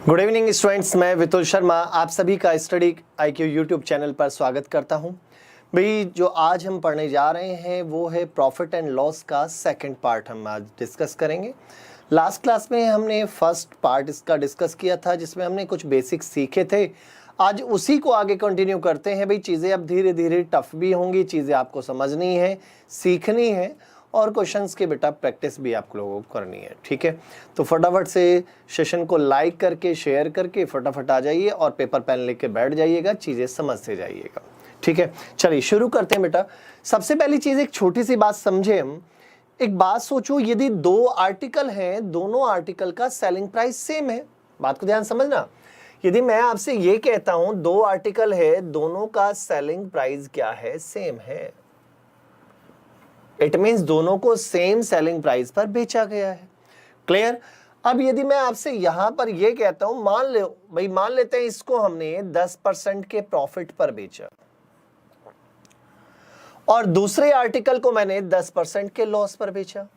Good evening students, मैं वितुल शर्मा आप सभी का स्टडी आईक्यू यूट्यूब चैनल पर स्वागत करता हूं। भाई जो आज हम पढ़ने जा रहे हैं वो है प्रॉफिट एंड लॉस का सेकंड पार्ट हम आज डिस्कस करेंगे। लास्ट क्लास में हमने फर्स्ट पार्ट इसका डिस्कस किया था जिसमें हमने कुछ बेसिक्स सीखे थे। आज उसी को आगे कंटिन्यू करते हैं। भाई चीज़ें अब धीरे धीरे टफ भी होंगी, चीज़ें आपको समझनी है, सीखनी है और क्वेश्चंस के बेटा प्रैक्टिस भी आप लोगों को करनी है। ठीक है, तो फटाफट से सेशन को लाइक करके शेयर करके फटाफट आ जाइए और पेपर पेन लेके बैठ जाइएगा, चीज़ें समझते जाइएगा। ठीक है, चलिए शुरू करते हैं बेटा। सबसे पहली चीज़ एक छोटी सी बात समझे हम। एक बात सोचो, यदि दो आर्टिकल हैं, दोनों आर्टिकल का सेलिंग प्राइस सेम है, बात को ध्यान समझना। यदि मैं आपसे ये कहता हूं दो आर्टिकल है, दोनों का सेलिंग प्राइस क्या है, सेम है, इट मीन्स दोनों को सेम सेलिंग प्राइस पर बेचा गया है। क्लियर? अब यदि मैं आपसे यहां पर यह कहता हूं, मान लेते हैं इसको हमने 10% के प्रॉफिट पर बेचा और दूसरे आर्टिकल को मैंने 10% के लॉस पर बेचा।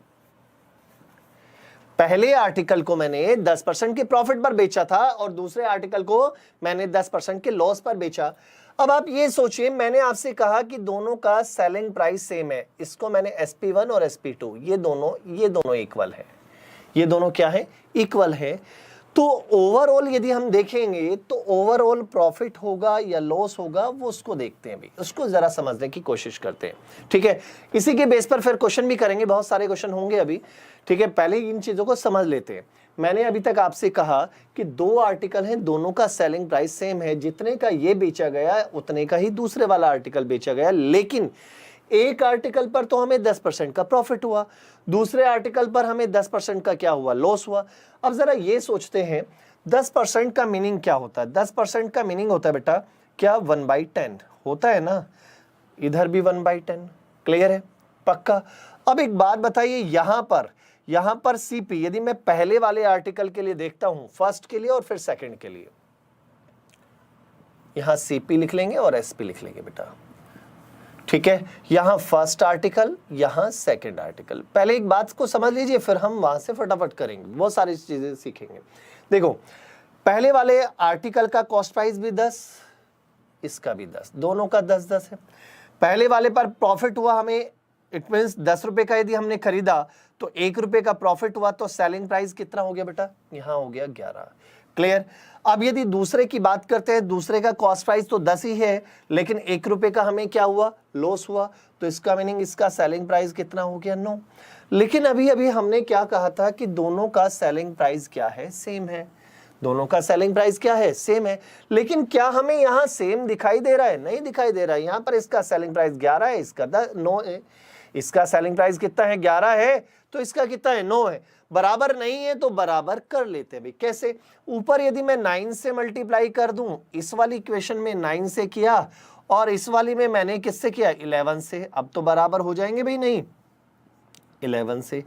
पहले आर्टिकल को मैंने 10% के प्रॉफिट पर बेचा था और दूसरे आर्टिकल को मैंने 10% के लॉस पर बेचा। अब आप ये सोचिए, मैंने आपसे कहा कि दोनों का सेलिंग प्राइस सेम है, इसको मैंने SP1 और SP2 ये दोनों इक्वल है। ये दोनों क्या है? इक्वल है। तो ओवरऑल यदि हम देखेंगे तो ओवरऑल प्रॉफिट होगा या लॉस होगा, वो उसको देखते हैं, भी उसको जरा समझने की कोशिश करते हैं। ठीक है, इसी के बेस पर फिर क्वेश्चन भी करेंगे, बहुत सारे क्वेश्चन होंगे अभी। ठीक है, पहले इन चीजों को समझ लेते हैं। मैंने अभी तक आपसे कहा कि दो आर्टिकल हैं, दोनों का सेलिंग प्राइस सेम है, जितने का ये बेचा गया उतने का ही दूसरे वाला आर्टिकल बेचा गया, लेकिन एक आर्टिकल पर तो हमें 10% का प्रॉफिट हुआ, दूसरे आर्टिकल पर हमें 10% का क्या हुआ, लॉस हुआ। अब जरा ये सोचते हैं 10% का मीनिंग क्या होता है? 10% का मीनिंग होता है बेटा क्या? 1/10 होता है ना, इधर भी 1/10। क्लियर है? पक्का? अब एक बात बताइए, यहां पर सीपी यदि मैं पहले वाले आर्टिकल के लिए देखता हूं, फर्स्ट के लिए और फिर सेकंड के लिए, यहां सीपी लिख लेंगे और एसपी लिख लेंगे बेटा। ठीक है, यहां फर्स्ट आर्टिकल, यहां सेकंड आर्टिकल। पहले एक बात को समझ लीजिए, फिर हम वहां से फटाफट करेंगे, बहुत सारी चीजें सीखेंगे। देखो, पहले वाले आर्टिकल का कॉस्ट प्राइस भी 10, इसका भी 10, दोनों का 10-10 है। पहले वाले पर प्रॉफिट हुआ हमें, इट मीन्स 10 रुपए का यदि हमने खरीदा तो 1 रुपए का प्रॉफिट हुआ, तो सेलिंग प्राइस कितना हो गया बेटा? यहां हो गया 11। क्लियर? अब यदि दूसरे की बात करते हैं, दूसरे का कॉस्ट प्राइस तो 10 ही है, लेकिन 1 रुपए का हमें क्या हुआ? लॉस हुआ, तो इसका मीनिंग इसका सेलिंग प्राइस कितना हो गया? 9। लेकिन अभी अभी हमने क्या कहा था कि दोनों का सेलिंग प्राइस क्या है? सेम है। दोनों का सेलिंग प्राइस क्या है? सेम है। लेकिन क्या हमें यहां सेम दिखाई दे रहा है? नहीं दिखाई दे रहा है। यहां पर इसका सेलिंग प्राइस 11 है, इसका 9 है। इसका सेलिंग प्राइस कितना है? 11 है, तो इसका कितना है? 9 है। बराबर नहीं है तो बराबर कर लेते हैं भाई। कैसे? ऊपर यदि मैं 9 से मल्टीप्लाई कर दूं, इस वाली इक्वेशन में 9 से किया और इस वाली में मैंने किससे किया? 11 से। अब तो बराबर हो जाएंगे भाई, नहीं 11 से।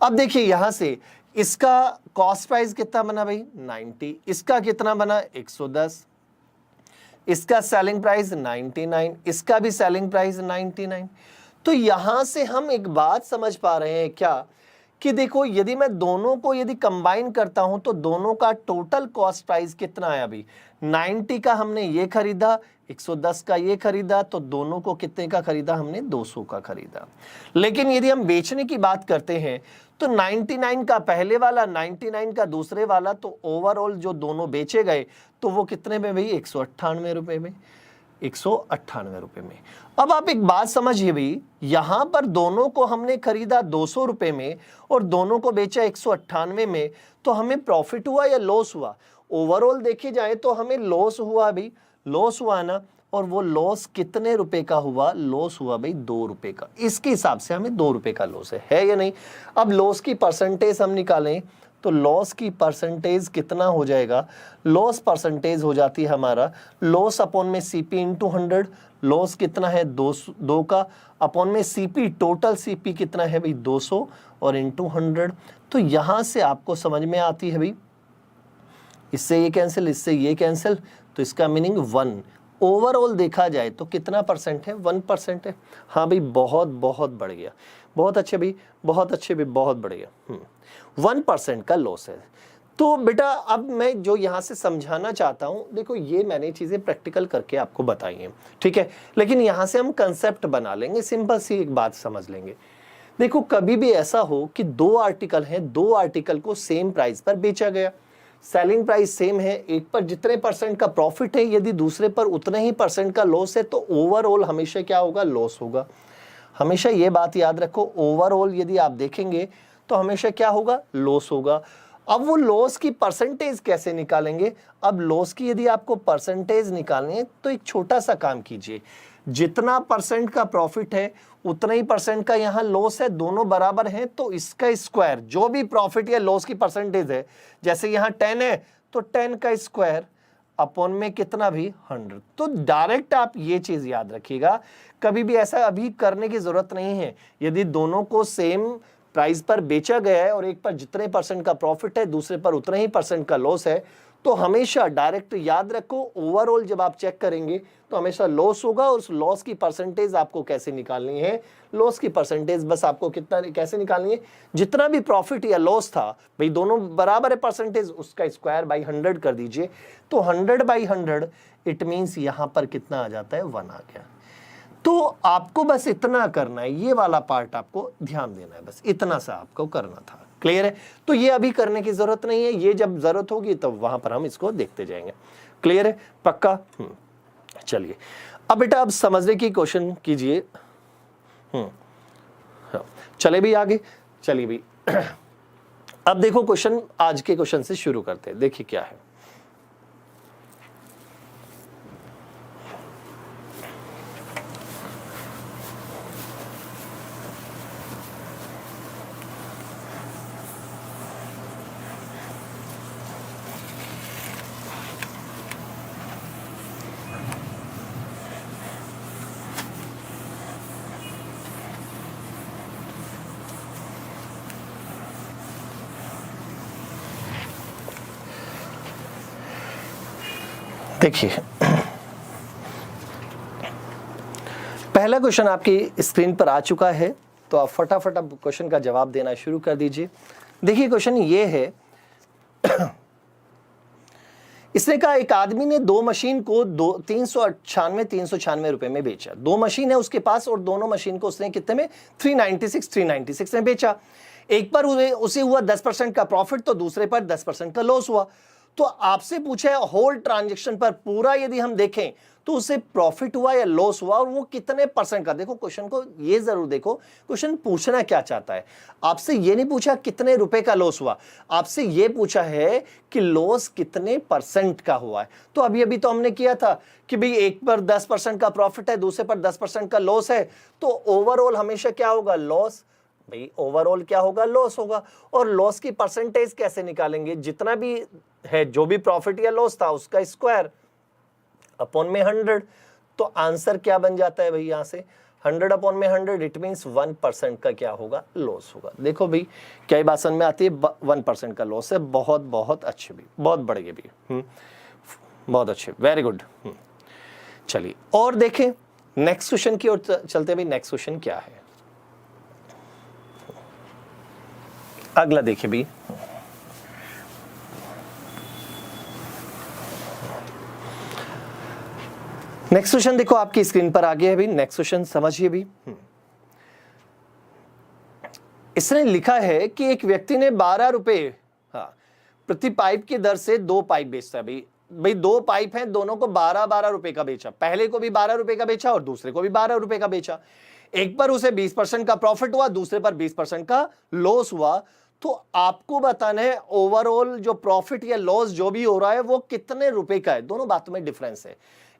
अब देखिए यहां से इसका कॉस्ट प्राइस कितना बना भाई? 90। इसका कितना बना? 110। इसका सेलिंग प्राइस 99, इसका भी सेलिंग प्राइस 99। तो यहां से हम एक बात समझ पा रहे हैं क्या, कि देखो यदि मैं दोनों को यदि कंबाइन करता हूं तो दोनों का टोटल कॉस्ट प्राइस कितना है? अभी 90 का हमने ये खरीदा, 110 का ये खरीदा, तो दोनों को कितने का खरीदा हमने? 200 का खरीदा। लेकिन यदि हम बेचने की बात करते हैं तो 99 का पहले वाला, 99 का दूसरे वाला, तो ओवरऑल जो दोनों बेचे गए तो वो कितने में भाई? 198 रुपए में। 198 रुपए में। अब आप एक बात समझिए भाई, यहां पर दोनों को हमने खरीदा 200 रुपए में और दोनों को बेचा 198 में, तो हमें प्रॉफिट हुआ या लॉस हुआ? ओवरऑल देखी जाए तो हमें लॉस हुआ भाई, लॉस हुआ ना। और वो लॉस कितने रुपए का हुआ? लॉस हुआ भाई 2 रुपए का। इसके हिसाब से हमें 2 रुपए का लॉस है या नहीं? अब लॉस की परसेंटेज हम निकालें तो लॉस की परसेंटेज कितना हो जाएगा? लॉस परसेंटेज हो जाती है हमारा लॉस अपॉन में सीपी इंटू 100। लॉस कितना है? 2 का, अपॉन में सीपी, टोटल सीपी कितना है भाई? 200 और इंटू 100। तो यहां से आपको समझ में आती है भाई, इससे ये कैंसिल, इससे ये कैंसिल, तो इसका मीनिंग 1। ओवरऑल देखा जाए तो कितना परसेंट है? 1% है। हाँ भाई, बहुत बहुत बढ़ गया, बहुत अच्छे भाई, बहुत अच्छे भाई, बहुत बढ़ गया। 1% का लॉस है। तो बेटा अब मैं जो यहाँ से समझाना चाहता हूँ, देखो ये मैंने चीज़ें प्रैक्टिकल करके आपको बताई हैं, ठीक है, लेकिन यहाँ से हम कंसेप्ट बना लेंगे, सिंपल सी एक बात समझ लेंगे। देखो कभी भी ऐसा हो कि दो आर्टिकल हैं, दो आर्टिकल को सेम प्राइस पर बेचा गया, सेलिंग प्राइस सेम है, एक पर जितने परसेंट का प्रॉफिट है, यदि दूसरे पर उतने ही परसेंट का लॉस है, तो ओवरऑल हमेशा क्या होगा, लॉस होगा। हमेशा ये बात याद रखो, ओवरऑल यदि आप देखेंगे तो हमेशा क्या होगा, लॉस होगा। अब वो लॉस की परसेंटेज कैसे निकालेंगे? अब लॉस की यदि आपको परसेंटेज निकालनी है तो एक छोटा सा काम कीजिए, जितना परसेंट का प्रॉफिट है उतना ही परसेंट का यहाँ लॉस है, दोनों बराबर हैं, तो इसका स्क्वायर, जो भी प्रॉफिट या लॉस की परसेंटेज है, जैसे यहाँ 10 है तो 10 का स्क्वायर अपॉन में कितना भी 100। तो डायरेक्ट आप ये चीज याद रखिएगा, कभी भी ऐसा अभी करने की जरूरत नहीं है। यदि दोनों को सेम प्राइस पर बेचा गया है और एक पर जितने परसेंट का प्रॉफिट है, दूसरे पर उतने ही परसेंट का लॉस है, तो हमेशा डायरेक्ट याद रखो, ओवरऑल जब आप चेक करेंगे तो हमेशा लॉस होगा, और उस लॉस की परसेंटेज आपको कैसे निकालनी है? लॉस की परसेंटेज बस आपको कितना कैसे निकालनी है, जितना भी प्रॉफिट या लॉस था, भाई दोनों बराबर है परसेंटेज, उसका स्क्वायर बाई 100 कर दीजिए, तो 100/100 इट मीन्स यहां पर कितना आ जाता है, 1 आ गया। तो आपको बस इतना करना है, ये वाला पार्ट आपको ध्यान देना है, बस इतना सा आपको करना था। क्लियर है? तो ये अभी करने की जरूरत नहीं है, ये जब जरूरत होगी तब वहां पर हम इसको देखते जाएंगे। क्लियर है? पक्का? चलिए अब बेटा अब समझने की क्वेश्चन कीजिए। चले भी आगे, चलिए भी अब देखो क्वेश्चन, आज के क्वेश्चन से शुरू करते हैं। देखिए क्या है, देखिए पहला क्वेश्चन आपकी स्क्रीन पर आ चुका है, तो आप फटाफट अब क्वेश्चन का जवाब देना शुरू कर दीजिए। देखिए क्वेश्चन ये है, इसने कहा एक आदमी ने दो मशीन को 396 रुपए में बेचा। दो मशीन है उसके पास और दोनों मशीन को उसने कितने में, 396 में बेचा। एक पर उसे हुआ 10% का प्रॉफिट, तो दूसरे पर 10% का लॉस हुआ। तो आपसे पूछा है होल ट्रांजैक्शन पर पूरा यदि हम देखें तो उसे प्रॉफिट हुआ या लॉस हुआ, और वो कितने परसेंट का। देखो क्वेश्चन को ये जरूर देखो, क्वेश्चन पूछना क्या चाहता है। आपसे ये नहीं पूछा कितने रुपए का लॉस हुआ, आपसे ये पूछा है कि लॉस कितने परसेंट का हुआ है। तो अभी अभी तो हमने किया था कि भाई एक पर 10% का प्रॉफिट है, दूसरे पर 10% का लॉस है, तो ओवरऑल हमेशा क्या होगा, लॉस। भाई ओवरऑल क्या होगा, लॉस होगा। और लॉस की परसेंटेज कैसे निकालेंगे, जितना भी है, जो भी प्रॉफिट या लॉस था उसका स्क्वायर अपॉन में 100। तो आंसर क्या बन जाता है भाई, यहां से 100 अपॉन में 100 इट मींस 1% का क्या होगा, लॉस होगा। देखो भाई क्या ये बात समझ में आती है, 1% का लॉस है। बहुत बहुत अच्छे भी, बहुत बढ़िया भी, बहुत अच्छे, वेरी गुड। चलिए और देखें नेक्स्ट क्वेश्चन की ओर चलते। भाई नेक्स्ट क्वेश्चन क्या है, अगला देखिए भी। नेक्स्ट क्वेश्चन देखो आपकी स्क्रीन पर आ गया है भी। नेक्स्ट क्वेश्चन समझिए भी। इसने लिखा है कि एक व्यक्ति ने 12 रुपए प्रति पाइप की दर से 2 पाइप बेचता है। भाई 2 पाइप हैं, दोनों को 12-12 रुपए का बेचा। पहले को भी 12 रुपए का बेचा और दूसरे को भी 12 रुपए का बेचा। एक पर उसे 20% का प्रॉफिट हुआ, दूसरे पर 20% का लॉस हुआ। तो आपको बताना है ओवरऑल जो प्रॉफिट या लॉस जो भी हो रहा है वो कितने रुपए का है। दोनों बातों में डिफरेंस है।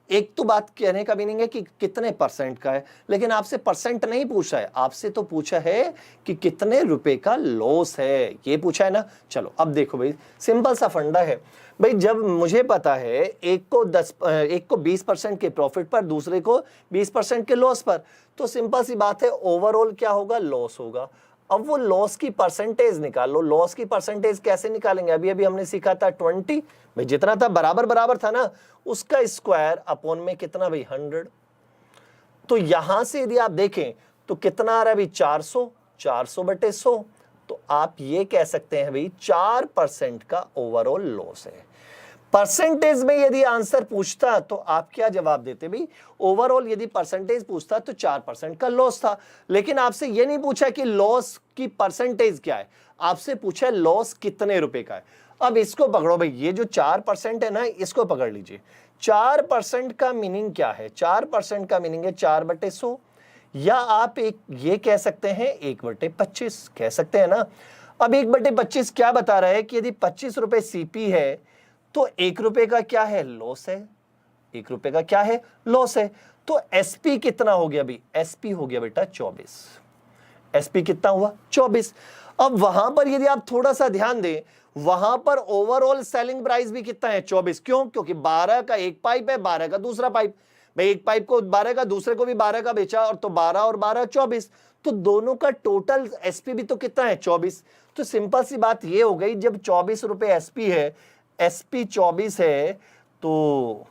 एक तो बात कहने का मीनिंग है कि कितने परसेंट का है, लेकिन आपसे परसेंट नहीं पूछा है, आपसे तो पूछा है कि कितने रुपए का लॉस है, ये पूछा है ना। चलो अब देखो भाई, सिंपल सा फंडा है भाई। जब मुझे पता है एक को 20% के प्रॉफिट पर, दूसरे को 20% के लॉस पर, तो सिंपल सी बात है ओवरऑल क्या होगा, लॉस होगा। अब वो लॉस की परसेंटेज निकाल लो। लॉस की परसेंटेज कैसे निकालेंगे, अभी अभी हमने सीखा था 20। भाई जितना था बराबर बराबर था ना, उसका स्क्वायर अपॉन में कितना भाई 100। तो यहां से यदि आप देखें तो कितना आ रहा है भाई 400 बटे 100, तो आप ये कह सकते हैं भाई 4% का ओवरऑल लॉस है। परसेंटेज में यदि आंसर पूछता तो आप क्या जवाब देते भाई? ओवरऑल यदि परसेंटेज पूछता तो 4% का लॉस था, लेकिन आपसे ये नहीं पूछा कि लॉस की परसेंटेज क्या है, आपसे पूछा लॉस कितने रुपए का है। अब इसको पकड़ो भाई, ये जो 4% है ना, इसको पकड़ लीजिए। 4% का मीनिंग क्या है? 4% का मीनिंग है 4/100, या आप एक ये कह सकते हैं 1/25 कह सकते हैं ना। अब 1/25 क्या बता रहा है कि यदि 25 रुपए सीपी है तो 1 रुपए का क्या है? लॉस है। 1 रुपए का क्या है? लॉस है। तो एसपी कितना हो गया भाई? एसपी हो गया बेटा 24। एसपी कितना हुआ? 24। अब वहां पर यदि आप थोड़ा सा ध्यान दें, वहां पर ओवरऑल सेलिंग प्राइस भी कितना है? 24। क्यों? क्योंकि 12 का एक पाइप है, 12 का दूसरा पाइप। भाई एक पाइप को 12 का, दूसरे को भी 12 का बेचा, और तो 12 और 12 24, तो दोनों का टोटल एसपी भी तो कितना है? 24। तो सिंपल सी बात ये हो गई, जब 24 रुपए एसपी है, एसपी 24 है, तो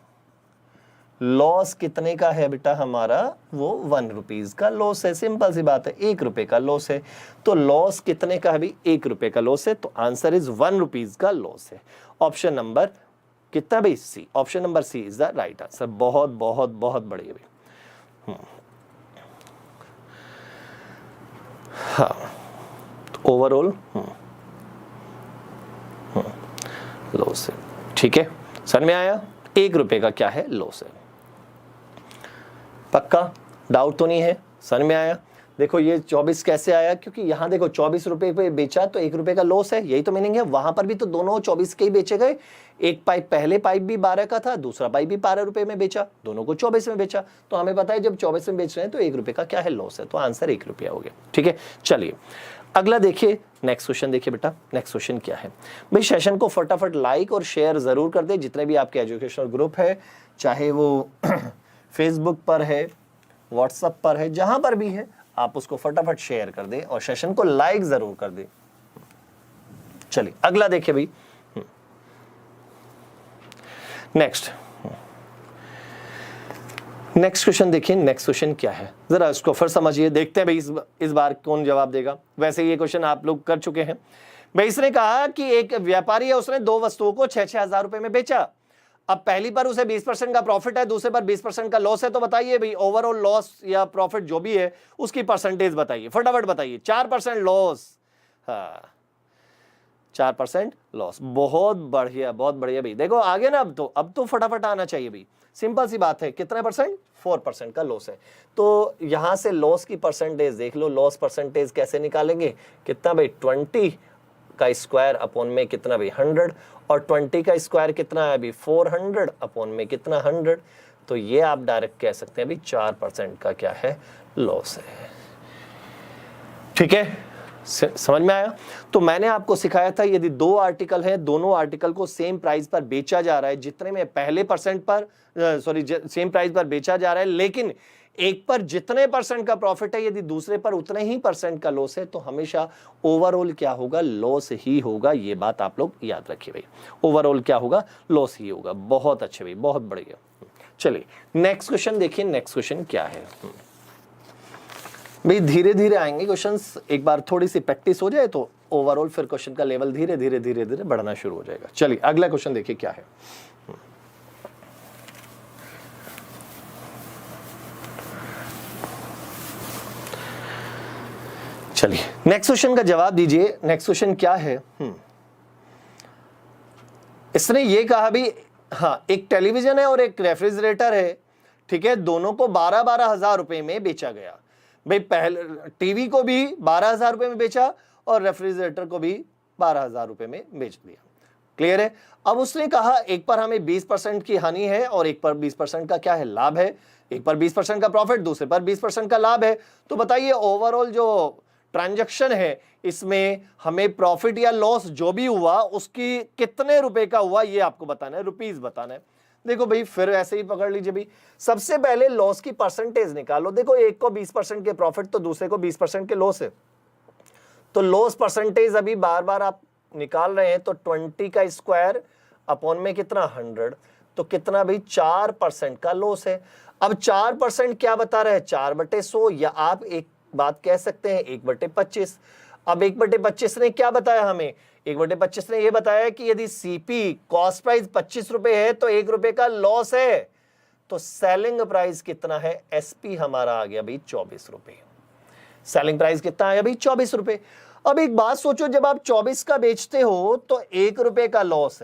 लॉस कितने का है बेटा हमारा? वो 1 रुपीज का लॉस है। सिंपल सी बात है, 1 रुपए का लॉस है। तो लॉस कितने का है भाई? 1 रुपए का लॉस है। तो आंसर इज 1 रुपीज का लॉस है। ऑप्शन नंबर कितना भाई? C. Option number C is the right answer. बहुत बहुत बहुत बढ़िया भाई। हाँ, तो ओवरऑल लॉस है। ठीक है, समझ में आया? 1 रुपए का क्या है? लॉस है। पक्का डाउट तो नहीं है? समझ में आया? देखो ये 24 कैसे आया, क्योंकि यहां देखो 24 रुपए पे बेचा तो 1 रुपए का लॉस है, यही तो मीनिंग है। वहां पर भी तो दोनों 24 के ही बेचे गए। एक पाइप, पहले पाइप भी 12 का था, दूसरा पाइप भी 12 रुपए में बेचा, दोनों को 24 में बेचा। तो हमें पता है जब 24 में बेच रहे हैं तो 1 रुपए का क्या है? लॉस है। तो आंसर 1 रुपया हो गया। ठीक है, चलिए अगला देखिए, नेक्स्ट क्वेश्चन देखिए बेटा। नेक्स्ट क्वेश्चन क्या है भाई? सेशन को फटाफट लाइक और शेयर जरूर कर दे, जितने भी आपके एजुकेशनल ग्रुप है, चाहे वो फेसबुक पर है, व्हाट्सएप पर है, जहां पर भी है, आप उसको फटाफट शेयर कर दे और सेशन को लाइक जरूर कर दे। चलिए अगला देखिए भाई। नेक्स्ट क्वेश्चन देखिए। नेक्स्ट क्वेश्चन क्या है, जरा इसको फिर समझिए, देखते हैं भाई इस बार कौन जवाब देगा। वैसे ये क्वेश्चन आप लोग कर चुके हैं भाई। इसने कहा कि एक व्यापारी है, उसने 2 वस्तुओं को 6-6 हजार रुपए में बेचा। अब पहली पर उसे 20% का प्रॉफिट है, दूसरे पर 20% का लॉस है। तो बताइए भाई ओवरऑल लॉस या प्रॉफिट जो भी है उसकी परसेंटेज बताइए, फटाफट बताइए। 4% लॉस, हाँ 4% लॉस। बहुत बढ़िया, बहुत बढ़िया भाई। देखो आगे ना, अब तो फटाफट आना चाहिए भाई। सिंपल सी बात है, कितना परसेंट? 4% का लॉस है। तो यहां से लॉस की परसेंटेज देख लो। लॉस परसेंटेज कैसे निकालेंगे? कितना भाई? 20 का स्क्वायर अपॉन में कितना भाई? 100, और 20 का स्क्वायर कितना है अभी? 400 अपॉन में कितना? 100। तो ये आप डायरेक्ट कह सकते हैं अभी 4% का क्या है? लॉस है। ठीक है, समझ में आया? तो मैंने आपको सिखाया था, यदि 2 आर्टिकल है, दोनों आर्टिकल को सेम प्राइस पर बेचा जा रहा है, जितने में पहले परसेंट पर सेम प्राइस पर बेचा जा रहा है, लेकिन एक पर जितने परसेंट का प्रॉफिट है, यदि दूसरे पर उतने ही परसेंट का लॉस है, तो हमेशा ओवरऑल क्या होगा? लॉस ही होगा। ये बात आप लोग याद रखिए भाई, ओवरऑल क्या होगा? लॉस ही होगा। बहुत अच्छे भाई, बहुत बढ़िया। चलिए नेक्स्ट क्वेश्चन देखिए। नेक्स्ट क्वेश्चन क्या है भाई? धीरे धीरे आएंगे क्वेश्चंस, एक बार थोड़ी सी प्रैक्टिस हो जाए तो ओवरऑल फिर क्वेश्चन का लेवल धीरे धीरे बढ़ना शुरू हो जाएगा। चलिए अगला क्वेश्चन देखिए क्या है। चलिए नेक्स्ट क्वेश्चन का जवाब दीजिए। नेक्स्ट क्वेश्चन क्या है? इसने ये कहा भी, हाँ एक टेलीविजन है और एक रेफ्रिजरेटर है, ठीक है, दोनों को 12-12 हजार रुपए में बेचा गया। भाई पहले टीवी को भी 12 हजार रुपए में बेचा और रेफ्रिजरेटर को भी 12 हजार रुपए में बेच दिया। क्लियर है? अब उसने कहा एक पर हमें 20% की हानि है और एक पर 20% का क्या है? लाभ है। एक पर 20% का प्रॉफिट, दूसरे पर 20% का लाभ है। तो बताइए ओवरऑल जो ट्रांजैक्शन है, इसमें हमें प्रॉफिट या लॉस जो भी हुआ उसकी कितने रुपए का हुआ, ये आपको बताना है, रुपीस बताना है। देखो भाई फिर ऐसे ही पकड़ लीजिए भाई। सबसे पहले लॉस की परसेंटेज निकालो। देखो एक को 20% के प्रॉफिट तो दूसरे को 20% के लॉस है। तो लॉस परसेंटेज अभी बार बार आप निकाल रहे हैं, तो 20 का स्क्वायर अपॉन में कितना? 100। तो कितना भाई? 4% का लॉस है। अब 4% क्या बता रहे हैं? 4/100, या आप एक बात कह सकते हैं 1/25। अब 1/25 ने क्या बताया हमें, 1/25 ने ये बताया कि यदि सीपी कॉस्ट प्राइस 25 रुपए है तो 1 रुपए का लॉस है, तो सेलिंग प्राइस कितना है, एसपी हमारा आ गया भाई 24 रुपए। सेलिंग प्राइस कितना आया भाई 24 रुपए। अब एक बात सोचो, जब आप 24 का बेचते हो तो 1 रुपए का लॉस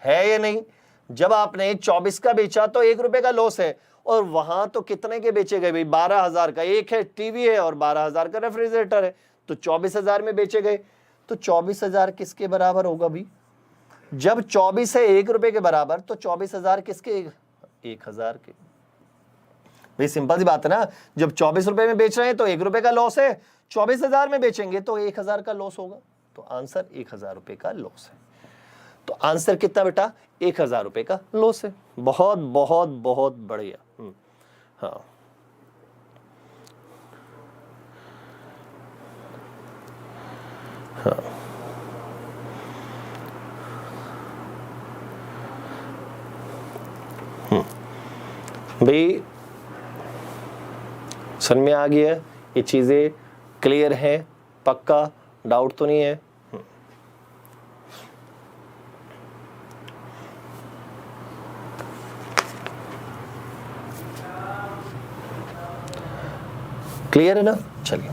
है या नहीं? जब आपने 24 का बेचा तो 1 रुपए का लॉस है, और वहां तो कितने के बेचे गए भाई, 12,000 का एक है टीवी है और 12,000 का रेफ्रिजरेटर है, तो 24,000 में बेचे गए। तो 24,000 किसके बराबर होगा भाई, जब 24 है 1 रुपए के बराबर, तो 24,000 किसके, 1,000 के। भाई सिंपल सी बात है ना, जब 24 रुपए में बेच रहे हैं तो 1 रुपए का लॉस है, 24,000 में बेचेंगे तो 1,000 का लॉस होगा, तो आंसर 1,000 रुपए का लॉस है। तो आंसर कितना बेटा, 1,000 रुपए का लॉस है। बहुत बहुत बहुत बढ़िया। हाँ, हाँ, भाई समझ में आ गया, ये चीजें क्लियर है, पक्का डाउट तो नहीं है? क्लियर है ना? चलिए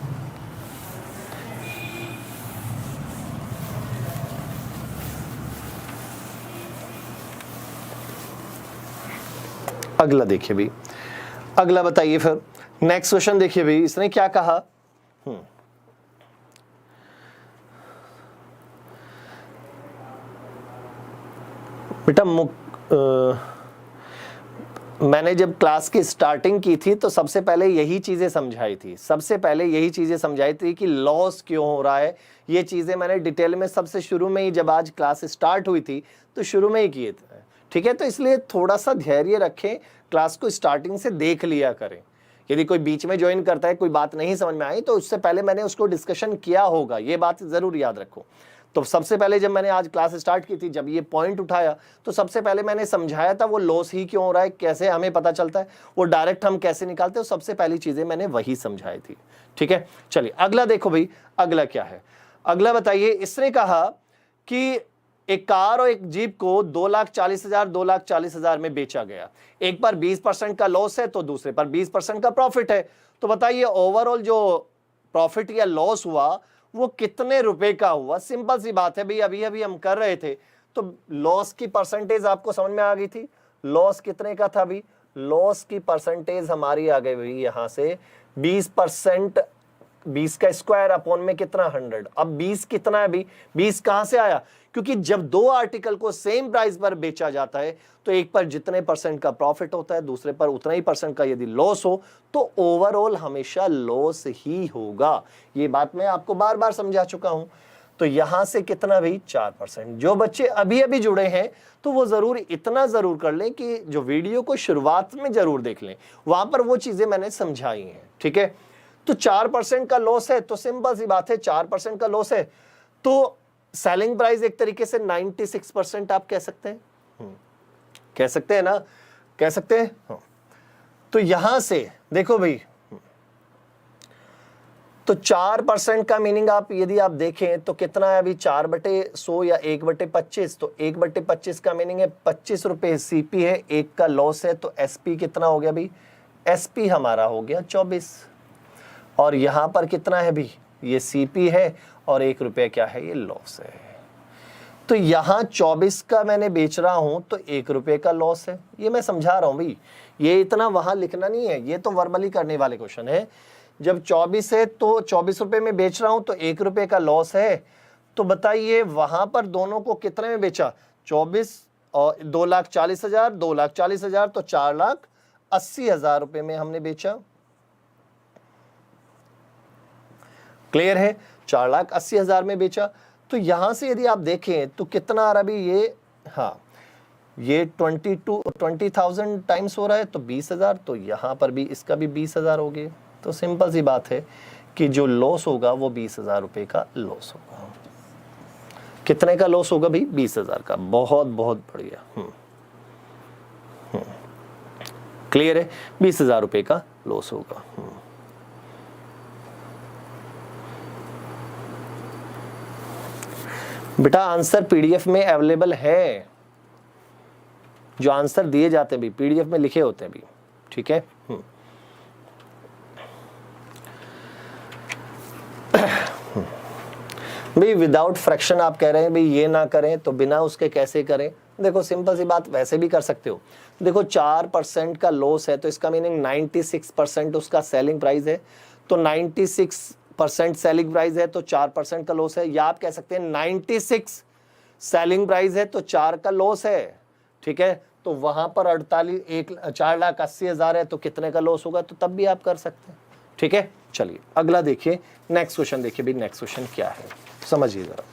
अगला देखिए भाई, अगला बताइए फिर, नेक्स्ट क्वेश्चन देखिए भाई, इसने क्या कहा। बेटा मैंने जब क्लास की स्टार्टिंग की थी तो सबसे पहले यही चीजें समझाई थी, कि लॉस क्यों हो रहा है। ये चीजें मैंने डिटेल में सबसे शुरू में ही, जब आज क्लास स्टार्ट हुई थी तो शुरू में ही किए थे, ठीक है? तो इसलिए थोड़ा सा धैर्य रखें, क्लास को स्टार्टिंग से देख लिया करें। यदि कोई बीच में ज्वाइन करता है, कोई बात नहीं समझ में आई, तो उससे पहले मैंने उसको डिस्कशन किया होगा, ये बात जरूर याद रखो। तो सबसे पहले जब मैंने आज क्लास स्टार्ट की थी, जब ये पॉइंट उठाया, तो सबसे पहले मैंने समझाया था वो लॉस ही क्यों हो रहा है, कैसे हमें पता चलता है, वो डायरेक्ट हम कैसे निकालते हैं, सबसे पहली चीजें मैंने वही समझाई थी, ठीक है? चलिए अगला देखो भाई, अगला क्या है, अगला बताइए। इसने कहा कि एक कार और एक जीप को 2,40,000 2,40,000 में बेचा गया, एक पर 20% का लॉस है तो दूसरे पर 20% का प्रॉफिट है। तो बताइए ओवरऑल जो प्रॉफिट या लॉस हुआ वो कितने रुपए का हुआ? सिंपल सी बात है भाई, अभी अभी हम कर रहे थे, तो लॉस की परसेंटेज आपको समझ में आ गई थी। लॉस कितने का था भाई? लॉस की परसेंटेज हमारी आ गई भाई यहां से 20%, 20 का स्क्वायर अपॉन में कितना 100। अब 20 कितना है भाई? 20 कहां से आया? क्योंकि जब दो आर्टिकल को सेम प्राइस पर बेचा जाता है तो एक पर जितने परसेंट का प्रॉफिट होता है, दूसरे पर उतना ही परसेंट का यदि लॉस हो, तो ओवरऑल हमेशा लॉस ही होगा। ये बात मैं आपको बार बार समझा चुका हूं। तो यहां से कितना भाई? 4%। जो बच्चे अभी अभी जुड़े हैं तो वो जरूर इतना जरूर कर लें कि जो वीडियो को शुरुआत में जरूर देख लें, वहां पर वो चीजें मैंने समझाई हैं, ठीक है? तो 4% का लॉस है, तो सिंपल सी बात है, 4% का लॉस है तो सेलिंग प्राइस एक तरीके से 96% आप कह सकते हैं, कह सकते हैं ना, कह सकते हैं। तो यहां से देखो भाई, तो 4% का मीनिंग आप यदि आप देखें तो कितना है अभी? 4/100 या 1/25। तो 1/25 का मीनिंग है 25 रुपए सीपी है, एक का लॉस है, तो एसपी कितना हो गया भाई? एसपी हमारा हो गया 24। और यहां पर कितना है भी? ये सीपी है और 1 रुपये क्या है? ये लॉस है। तो यहां 24 का मैंने बेच रहा हूं तो 1 रुपये का लॉस है। ये मैं समझा रहा हूं भाई, ये इतना वहां लिखना नहीं है, ये तो वर्बली करने वाले क्वेश्चन है। जब 24 है तो 24 रुपये में बेच रहा हूं तो 1 रुपये का लॉस है। तो बताइए वहां पर दोनों को कितने में बेचा? 24 और 2,40,000, 2,40,000 तो 4,80,000 रुपये में हमने बेचा। क्लियर है? 4,80,000 में बेचा। तो यहां से यदि आप देखें तो कितना आ रहा है ये? हाँ, ये 20,000 टाइम्स हो रहा है तो 20,000, तो यहां पर भी इसका भी 20,000 हो गए। तो सिंपल सी बात है कि जो लॉस होगा वो 20,000 रुपए का लॉस होगा। कितने का लॉस होगा भाई? 20,000 का। बहुत बहुत बढ़िया। क्लियर है? 20,000 रुपए का लॉस होगा। बेटा आंसर पीडीएफ में अवेलेबल है, जो आंसर दिए जाते हैं भी पीडीएफ में लिखे होते हैं भी, ठीक है। भाई विदाउट फ्रैक्शन आप कह रहे हैं भाई ये ना करें तो बिना उसके कैसे करें? देखो सिंपल सी बात, वैसे भी कर सकते हो। देखो 4% का लॉस है तो इसका मीनिंग 96% उसका सेलिंग प्राइस है, तो 96% सेलिंग प्राइस है तो 4% का लॉस है, या आप कह सकते हैं 96 सेलिंग प्राइस है तो 4 का लॉस है, ठीक है। तो वहां पर 4,80,000 है तो कितने का लॉस होगा, तो तब भी आप कर सकते हैं, ठीक है। चलिए अगला देखिए, नेक्स्ट क्वेश्चन देखिए भी, नेक्स्ट क्वेश्चन क्या है समझिए जरा।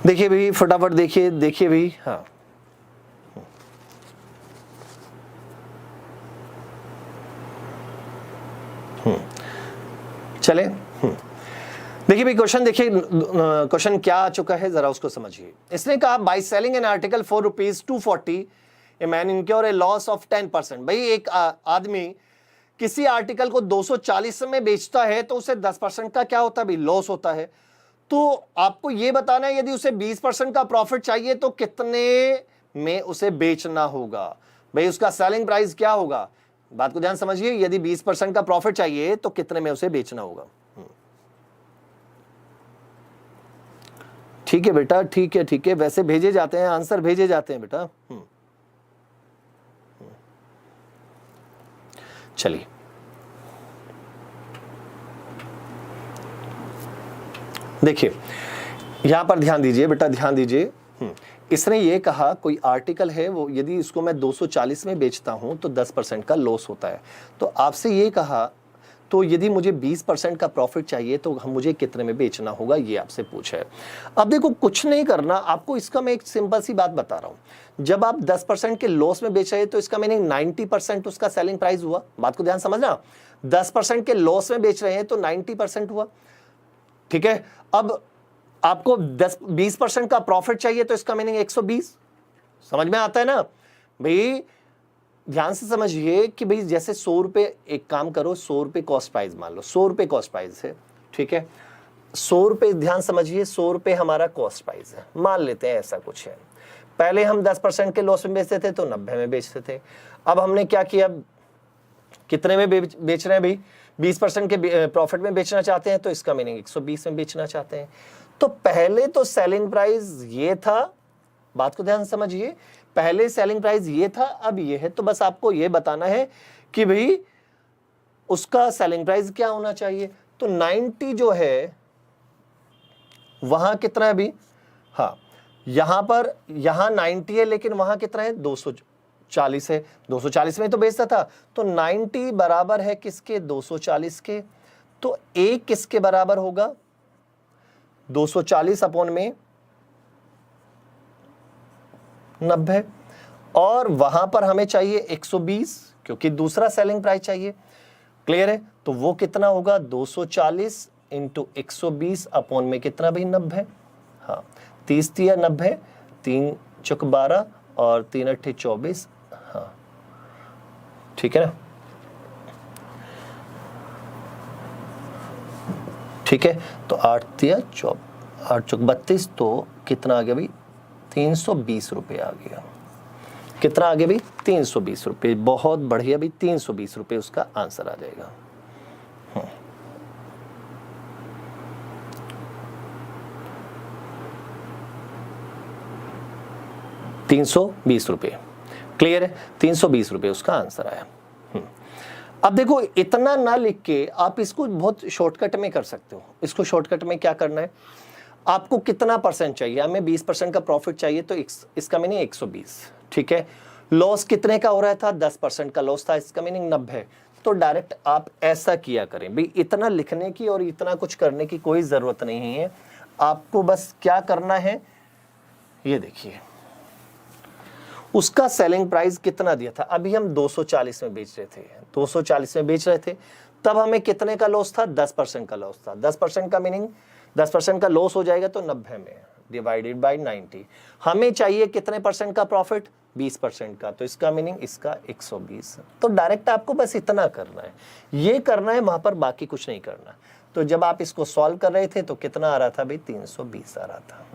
देखिए भाई फटाफट देखिए, देखिए भाई, हाँ चले। देखिए भाई क्वेश्चन, देखिए क्वेश्चन क्या आ चुका है जरा उसको समझिए। इसने कहा by selling an article for ₹240 a man incur a loss of 10%। भाई एक आदमी किसी आर्टिकल को 240 में बेचता है तो उसे 10% का क्या होता है भाई, लॉस होता है। तो आपको यह बताना है यदि उसे 20% का प्रॉफिट चाहिए तो कितने में उसे बेचना होगा। भाई उसका सेलिंग प्राइस क्या होगा, बात को ध्यान समझिए। यदि 20% का प्रॉफिट चाहिए तो कितने में उसे बेचना होगा। ठीक है बेटा, ठीक है, ठीक है, वैसे भेजे जाते हैं, आंसर भेजे जाते हैं बेटा। चलिए देखिए यहां पर ध्यान दीजिए बेटा, ध्यान दीजिए। इसने ये कहा कोई आर्टिकल है वो यदि इसको मैं 240 में बेचता हूं तो 10% का लॉस होता है। तो आपसे ये कहा तो यदि मुझे 20% का प्रॉफिट चाहिए तो हम मुझे कितने में बेचना होगा, ये आपसे पूछा है। अब देखो कुछ नहीं करना आपको, इसका मैं एक सिंपल सी बात बता रहा हूं। जब आप 10% के लॉस में बेच रहे हैं तो इसका मीनिंग 90% उसका सेलिंग प्राइस हुआ। बात को ध्यान समझना, 10% के लॉस में बेच रहे हैं तो 90% हुआ, ठीक है। अब आपको 20% का प्रॉफिट चाहिए तो इसका मीनिंग 120। समझ में आता है ना भाई? ध्यान से समझिए कि भाई जैसे 100 रुपए, एक काम करो 100 रुपए कॉस्ट प्राइस मान लो, 100 रुपए कॉस्ट प्राइस है, ठीक है। 100 रुपए, ध्यान समझिए 100 रुपए हमारा कॉस्ट प्राइस है, मान लेते हैं ऐसा कुछ है। पहले हम 10% के लॉस में बेचते थे तो 90 में बेचते थे। अब हमने क्या किया, कितने में बेच रहे हैं भाई, 20% के प्रॉफिट में बेचना चाहते हैं तो इसका मीनिंग 120 में बेचना चाहते हैं। तो पहले तो सेलिंग प्राइस ये था, बात को ध्यान समझिए, पहले सेलिंग प्राइस ये था, अब ये है। तो बस आपको ये बताना है कि भाई उसका सेलिंग प्राइस क्या होना चाहिए। तो 90 जो है वहां कितना है अभी, हाँ यहां पर, यहां 90 है लेकिन वहां कितना है 240 है, 240 में तो बेचता था। तो 90 बराबर है किसके, 240 के। तो एक किसके बराबर होगा, 240 अपॉन में 90, और वहां पर हमें चाहिए 120 क्योंकि दूसरा सेलिंग प्राइस चाहिए। क्लियर है? तो वो कितना होगा, 240 इंटू 120 अपॉन में कितना भाई 90। हाँ 30 तिया 90, 3 चौक 12 और 3 अट्ठे 24। हाँ ठीक है ना, ठीक है। तो 8 तिया 8 चौक 32, तो कितना आ गया भाई, 320 रुपये आ गया। कितना आ गया भाई, 320 रुपये। बहुत बढ़िया भाई, 320 रुपये उसका आंसर आ जाएगा। 320 रुपये। क्लियर है? 320 रुपये उसका आंसर आया। अब देखो इतना ना लिख के आप इसको बहुत शॉर्टकट में कर सकते हो। इसको शॉर्टकट में क्या करना है, आपको कितना परसेंट चाहिए, हमें 20% का प्रॉफिट चाहिए तो इसका मीनिंग 120, ठीक है। लॉस कितने का हो रहा था, 10% का लॉस था, इसका मीनिंग 90। तो डायरेक्ट आप ऐसा किया करें भाई, इतना लिखने की और इतना कुछ करने की कोई जरूरत नहीं है। आपको बस क्या करना है, ये देखिए उसका सेलिंग प्राइस कितना दिया था, अभी हम 240 में बेच रहे थे, 240 में बेच रहे थे, तब हमें कितने का लॉस था, 10% का लॉस था। 10% का मीनिंग 10% का लॉस हो जाएगा तो 90 में, डिवाइडेड बाय 90। हमें चाहिए कितने परसेंट का प्रॉफिट, 20% का, तो इसका मीनिंग इसका 120। तो डायरेक्ट आपको बस इतना करना है, ये करना है, वहां पर बाकी कुछ नहीं करना। तो जब आप इसको सॉल्व कर रहे थे तो कितना आ रहा था भाई, 320 आ रहा था।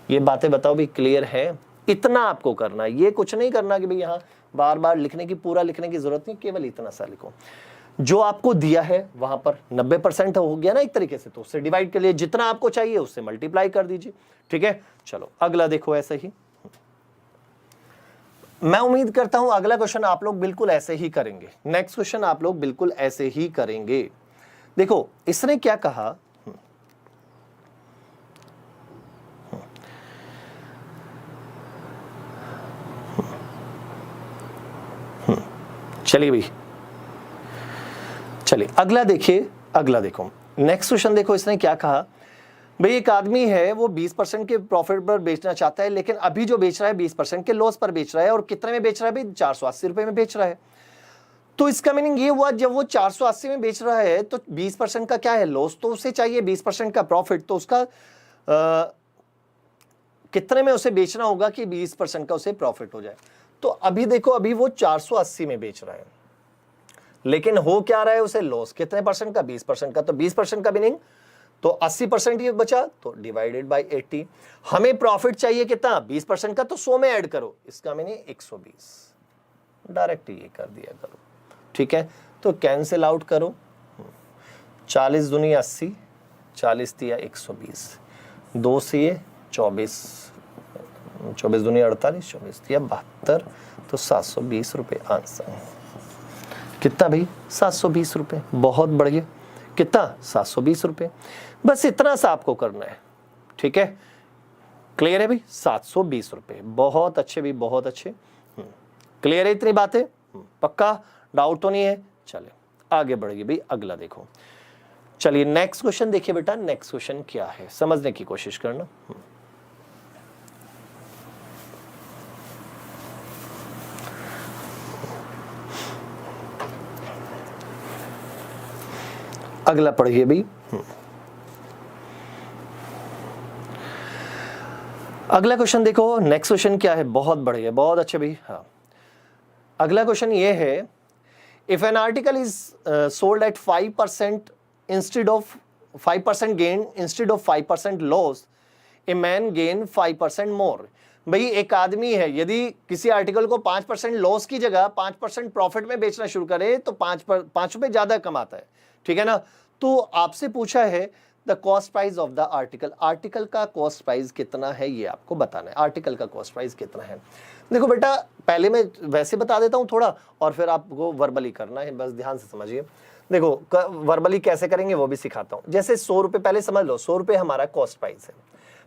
ये बातें बताओ भी क्लियर है? इतना आपको करना है, ये कुछ नहीं करना कि भाई यहाँ बार बार लिखने की, पूरा लिखने की जरूरत नहीं, केवल इतना सा लिखो। जो आपको दिया है वहां पर 90% हो गया ना एक तरीके से, तो उससे डिवाइड कर लिए, जितना आपको चाहिए उससे मल्टीप्लाई कर दीजिए। ठीक है, चलो अगला देखो ऐसे ही। मैं उम्मीद करता हूं अगला क्वेश्चन आप लोग बिल्कुल ऐसे ही करेंगे, नेक्स्ट क्वेश्चन आप लोग बिल्कुल ऐसे ही करेंगे। देखो इसने क्या कहा, चलिए भाई, चलिए अगला देखिए, अगला देखो, नेक्स्ट क्वेश्चन देखो। इसने क्या कहा भाई, एक आदमी है वो 20% के प्रॉफिट पर बेचना चाहता है, लेकिन अभी जो बेच रहा है 20% के लॉस पर बेच रहा है, और कितने में बेच रहा है भाई, 480 रुपए में बेच रहा है। तो इसका मीनिंग ये हुआ, जब वो 480 में बेच रहा है तो 20% का क्या है, लॉस, तो उसे चाहिए 20% का प्रॉफिट, तो उसका कितने में उसे बेचना होगा कि 20% का उसे प्रॉफिट हो जाए। तो अभी देखो, अभी वो 480 में बेच रहा है, लेकिन हो क्या रहा है, उसे लॉस कितने परसेंट का, 20% का। तो 20% का मीनिंग तो 80% ही बचा, तो डिवाइडेड बाय 80। हमें प्रॉफिट चाहिए कितना, 20% का, तो 100 में ऐड करो, इसका मीनिंग 120। डायरेक्ट ये कर दिया करो। ठीक है, तो कैंसिल आउट करो, 40 दूनी 80, 40 दिया 120, 2 से ये 24, 24 दूनी 48, 24 दिया 72, तो 720 रुपये आंसर। कितना भाई, 720 रुपये। बहुत बढ़िया, कितना, 720 रुपये। बस इतना सा आपको करना है। ठीक है, क्लियर है भाई, 720 रुपये। बहुत अच्छे भी, बहुत अच्छे। क्लियर है इतनी बातें, पक्का, डाउट तो नहीं है? चले आगे बढ़िए भाई, अगला देखो। चलिए नेक्स्ट क्वेश्चन देखिए बेटा, नेक्स्ट क्वेश्चन क्या है समझने की कोशिश करना। अगला पढ़िए भाई। अगला क्वेश्चन देखो, नेक्स्ट क्वेश्चन क्या है, बहुत बढ़िया, बहुत अच्छे भाई। हाँ, अगला क्वेश्चन ये है, if an article is sold at 5% instead of 5% gain instead of 5% loss, A man gain 5% मोर। भाई एक आदमी है, यदि किसी आर्टिकल को 5% लॉस की जगह 5% प्रॉफिट में बेचना शुरू करे तो 5 रुपए ज्यादा कमाता है। ठीक है ना? तो आपसे पूछा है the cost price of the article, article का कॉस्ट प्राइस कितना है ये आपको बताना है। आर्टिकल का कॉस्ट प्राइस कितना है? देखो बेटा, पहले मैं वैसे बता देता हूं थोड़ा, और फिर आपको वर्बली करना है, बस ध्यान से समझिए। देखो वर्बली कैसे करेंगे वो भी सिखाता हूं। जैसे 100 रुपए, पहले समझ लो 100 रुपए हमारा कॉस्ट प्राइस है।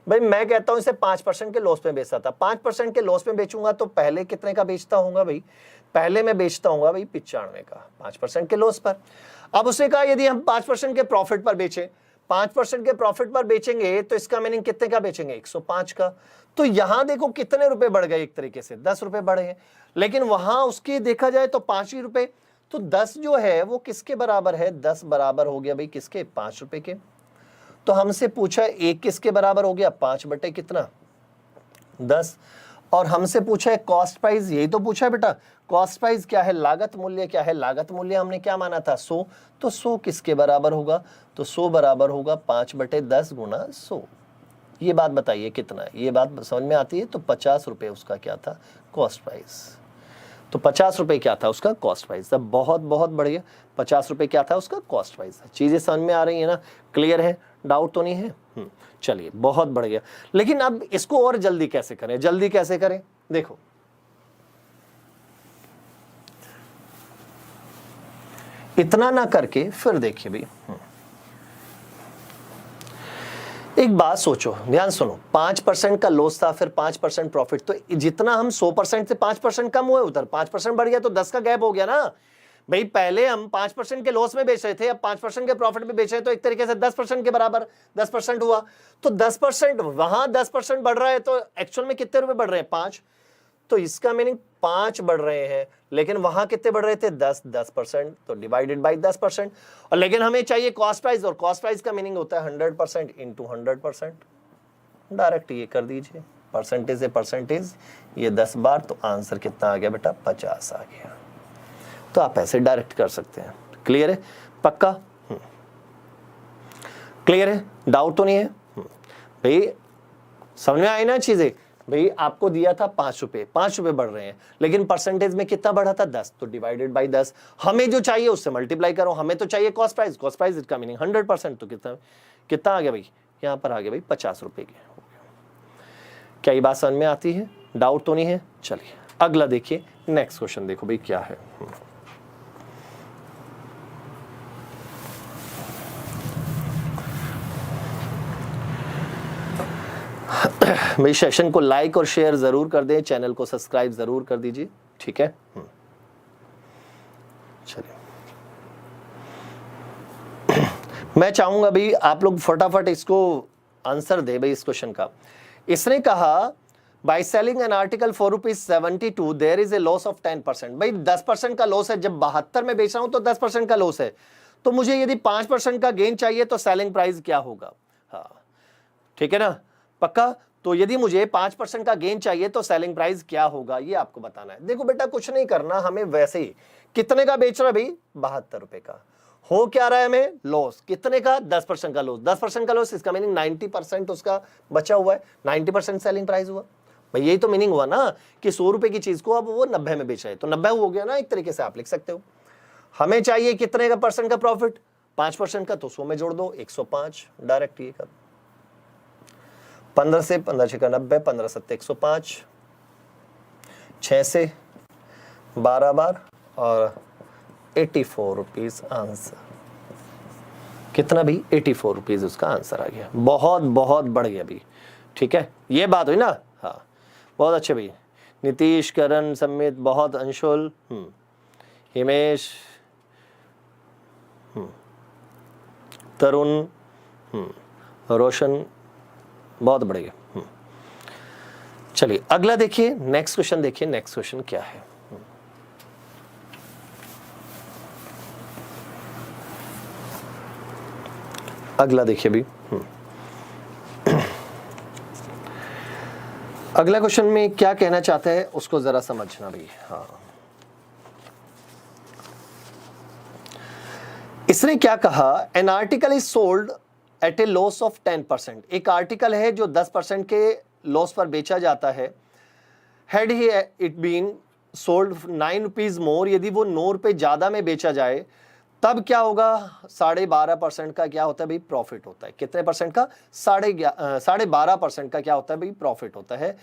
भाई मैं कहता हूं इसे 5% के लॉस में बेचता था, 5% के लॉस में बेचूंगा तो पहले कितने का बेचता हूँ भाई, पहले मैं बेचता हूँ भाई 95 का, 5% के लॉस पर। अब उसने कहा यदि हम 5% के प्रॉफिट पर बेचें, 5% के प्रॉफिट पर बेचेंगे तो इसका मीनिंग कितने का बेचेंगे, 105 का। तो यहां देखो कितने रुपए बढ़ गए, एक तरीके से 10 रुपए बढ़े, लेकिन वहां उसके देखा जाए तो 5 ही रुपए। तो 10 जो है वो किसके बराबर है, 10 बराबर हो गया भाई किसके, 5 रुपए के। तो हमसे पूछा एक किसके बराबर हो गया, 5 बटे कितना, 10। और हमसे पूछा है कॉस्ट प्राइस, यही तो पूछा है बेटा, कॉस्ट प्राइस क्या है, लागत मूल्य क्या है, लागत मूल्य हमने क्या माना था, 100। तो 100 किसके बराबर होगा, तो 100 बराबर होगा 5 बटे 10 गुना 100। ये बात बताइए कितना है, ये बात समझ में आती है? तो 50 रुपए उसका क्या था, कॉस्ट प्राइस। तो 50 रुपए क्या था उसका कॉस्ट प्राइस था। बहुत बहुत बढ़िया, 50 रुपए क्या था उसका कॉस्ट प्राइस था। चीजें समझ में आ रही है ना, क्लियर है, डाउट तो नहीं है? चलिए बहुत बढ़िया। लेकिन अब इसको और जल्दी कैसे करें, जल्दी कैसे करें, देखो इतना ना करके फिर देखिए भाई, एक बात सोचो, ध्यान सुनो, 5% का लॉस था, फिर 5% प्रॉफिट, तो जितना हम 100% से 5% कम हुए, उधर 5% बढ़ गया, तो 10 का गैप हो गया ना भाई। पहले हम 5% के लॉस में बेच रहे थे, अब 5% के प्रॉफिट में बेच रहे हैं, तो एक तरीके से 10% के बराबर 10% हुआ। तो 10%, वहां 10% बढ़ रहा है, तो एक्चुअल में कितने रुपए बढ़ रहे हैं, 5। तो इसका मीनिंग 5 बढ़ रहे हैं, लेकिन वहां कितने बढ़ रहे थे, 10%, तो डिवाइडेड बाई 10%। और लेकिन हमें चाहिए कॉस्ट प्राइस, और कॉस्ट प्राइस का मीनिंग होता है 100% इंटू 100%। डायरेक्ट ये कर दीजिए, परसेंटेज से परसेंटेज ये 10 बार, तो आंसर कितना आ गया बेटा 50 आ गया। तो आप ऐसे डायरेक्ट कर सकते हैं। क्लियर है? पक्का? क्लियर है? डाउट तो नहीं है? भाई समझ में आई ना चीजें? भाई आपको दिया था 5 रुपए, 5 रुपए बढ़ रहे हैं, लेकिन परसेंटेज में कितना बढ़ा था 10, तो डिवाइडेड बाई 10। हमें जो चाहिए उससे मल्टीप्लाई करो, हमें तो चाहिए कॉस्ट प्राइस, कॉस्ट प्राइस इसका मीनिंग 100%, तो कितना कितना आ गया भाई, यहाँ पर आ गया भाई 50 रुपए के। क्या ये बात समझ में आती है? डाउट तो नहीं है? चलिए अगला देखिए, नेक्स्ट क्वेश्चन देखो भाई क्या है। भाई सेशन को लाइक और शेयर जरूर कर दें, चैनल को सब्सक्राइब जरूर कर दीजिए, ठीक है? चलिए मैं चाहूंगा भाई आप लोग फटाफट इसको आंसर दे भाई इस क्वेश्चन का। इसने कहा by selling an article for ₹72 there is a loss of 10%। भाई 10% का लॉस है, जब 72 में बेच रहा हूं तो 10% का लॉस है, तो मुझे यदि 5% का गेन चाहिए तो सेलिंग प्राइस क्या होगा? हाँ ठीक है ना, पक्का? तो यदि मुझे 5% का गेन चाहिए तो सेलिंग प्राइस क्या होगा, ये आपको बताना है। देखो बेटा कुछ नहीं करना हमें, वैसे ही कितने का बेच रहा है भाई 72 रुपए का, हो क्या रहा है हमें लॉस, कितने का 10% का लॉस, 10% का लॉस, इसका मीनिंग 90% उसका बचा हुआ है, 90% सेलिंग प्राइस हुआ। भाई यही तो मीनिंग हुआ ना कि 100 रुपए की चीज को अब वो 90 में बेच रहे, तो 90 हो गया ना, एक तरीके से आप लिख सकते हो। हमें चाहिए कितने का परसेंट का प्रॉफिट, 5% का, तो 100 में जोड़ दो 105, डायरेक्ट ये कर 15 से 15 6 90, 15 7 105, 6 से 12 बार और 84 रुपीज आंसर। कितना भी 84 रुपीज उसका आंसर आ गया। बहुत बहुत बढ़ गया भी, ठीक है, ये बात हुई ना। हाँ बहुत अच्छे भाई, नीतीश, करण, समित, बहुत, अंशुल, हिमेश, तरुण, रोशन, बहुत बढ़िया। चलिए अगला देखिए, नेक्स्ट क्वेश्चन देखिए, नेक्स्ट क्वेश्चन क्या है। अगला देखिए भी, अगला क्वेश्चन में क्या कहना चाहते हैं उसको जरा समझना भी। हाँ इसने क्या कहा, an article is sold at A loss of 10%। एक आर्टिकल है जो 10% के लॉस पर बेचा जाता है। Had he it been sold 9 rupees more, यदि वो 9 रुपए ज्यादा में बेचा जाए तब क्या होगा, 12.5% का क्या होता है भाई प्रॉफिट होता है। कितने परसेंट का, 12.5% का क्या होता है भाई प्रॉफिट होता है।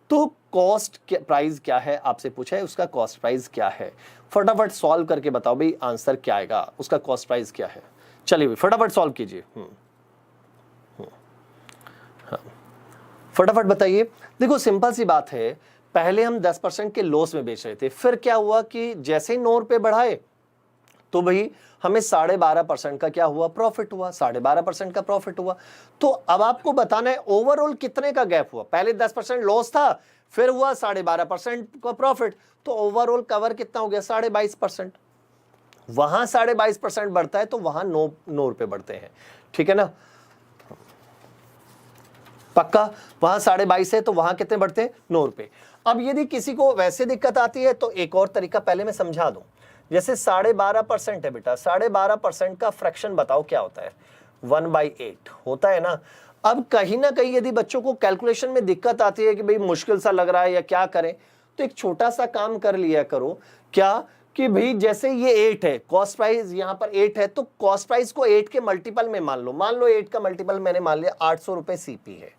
तो कॉस्ट प्राइस क्या है आपसे पूछा है, उसका कॉस्ट प्राइस क्या है, फटाफट सॉल्व करके बताओ भाई आंसर क्या आएगा, उसका कॉस्ट प्राइस क्या है। चलिए भाई फटाफट सॉल्व कीजिए, फटाफट बताइए। देखो सिंपल सी बात है, पहले हम 10% के लॉस में बेच रहे थे, फिर क्या हुआ कि जैसे ही 9 रुपए बढ़ाए तो भाई हमें 12.5% का क्या हुआ प्रॉफिट हुआ, 12.5% का प्रॉफिट हुआ। तो अब आपको बताना है ओवरऑल कितने का गैप हुआ। पहले 10% लॉस था, फिर हुआ 12.5% का प्रॉफिट, तो ओवरऑल कवर कितना हो गया 22%। वहां 22.5% बढ़ता है तो वहां 9 रुपए बढ़ते हैं, ठीक है ना, पक्का। वहां 22.5 है तो वहां कितने बढ़ते हैं 9 रुपए। अब यदि किसी को वैसे दिक्कत आती है तो एक और तरीका पहले मैं समझा दूं। जैसे 12.5% है बेटा, 12.5% का फ्रैक्शन बताओ क्या होता है, 1/8 होता है ना। अब कहीं ना कहीं यदि बच्चों को कैलकुलेशन में दिक्कत आती है कि भाई मुश्किल सा लग रहा है या क्या करें, तो एक छोटा सा काम कर लिया करो, क्या कि भाई जैसे ये 8 है, कॉस्ट प्राइस यहाँ पर 8 है, तो कॉस्ट प्राइस को 8 के मल्टीपल में मान लो 8 का मल्टीपल मैंने मान लिया 800 रुपए सीपी है,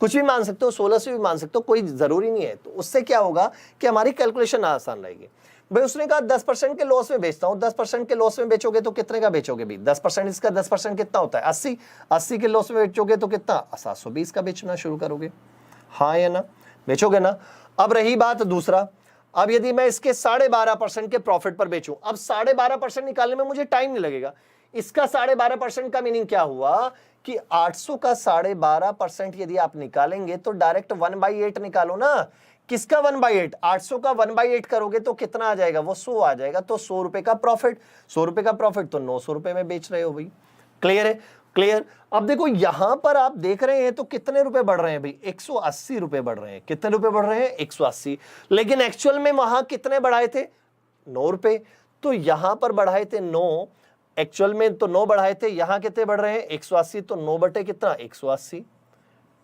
कुछ भी मान सकते हो, 1600 भी मान सकते हो, कोई जरूरी नहीं है। तो उससे क्या होगा कि हमारी कैलकुलेशन आसान रहेगी। भाई उसने कहा 10% के लॉस में बेचता हूं, 10% के लॉस में बेचोगे तो कितने का बेचोगे भी, 10% इसका 10% कितना होता है 80 के लॉस में बेचोगे तो कितना 720 का बेचना शुरू करोगे, हाँ या ना, बेचोगे ना। अब रही बात दूसरा, अब यदि मैं इसके 12.5% के प्रॉफिट पर बेचूं, अब 12.5% निकालने में मुझे टाइम नहीं लगेगा। इसका 12.5% का मीनिंग क्या हुआ कि 800 का 12.5% यदि आप निकालेंगे तो डायरेक्ट 1/8 निकालो ना। किसका 1/8, 800 का 1/8 करोगे तो कितना आ जाएगा, वो 100 आ जाएगा। तो 100 रुपए का प्रॉफिट, 100 रुपए का प्रॉफिट तो 900 रुपए में बेच रहे हो भाई, क्लियर है? क्लियर। अब देखो यहां पर आप देख रहे हैं तो कितने रुपए बढ़ रहे हैं भाई, 180 रुपए बढ़ रहे हैं। कितने रुपए बढ़ रहे हैं? 180। लेकिन एक्चुअल में वहां कितने बढ़ाए थे? 9 रुपए। तो यहां पर बढ़ाए थे 9, एक्चुअल में तो 9 बढ़ाए थे, यहां कितने बढ़ रहे हैं? 180। तो 9 बटे कितना? 180।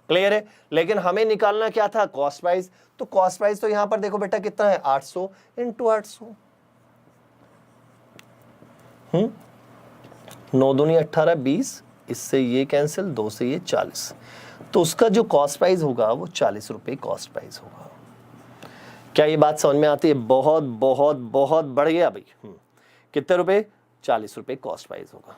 क्लियर है? लेकिन हमें निकालना क्या था? Cost price. तो कॉस्ट प्राइस तो यहां पर देखो बेटा कितना है? 800 इंटू 800। 9 दूनी 18, 20, इससे ये कैंसिल, 2 से ये 40। तो उसका जो कॉस्ट प्राइस होगा वो 40 रुपए कॉस्ट प्राइस होगा। क्या ये बात समझ में आती है? बहुत बहुत बहुत बढ़ गया भाई। कितने रुपए? 40 रुपए कॉस्ट प्राइस होगा।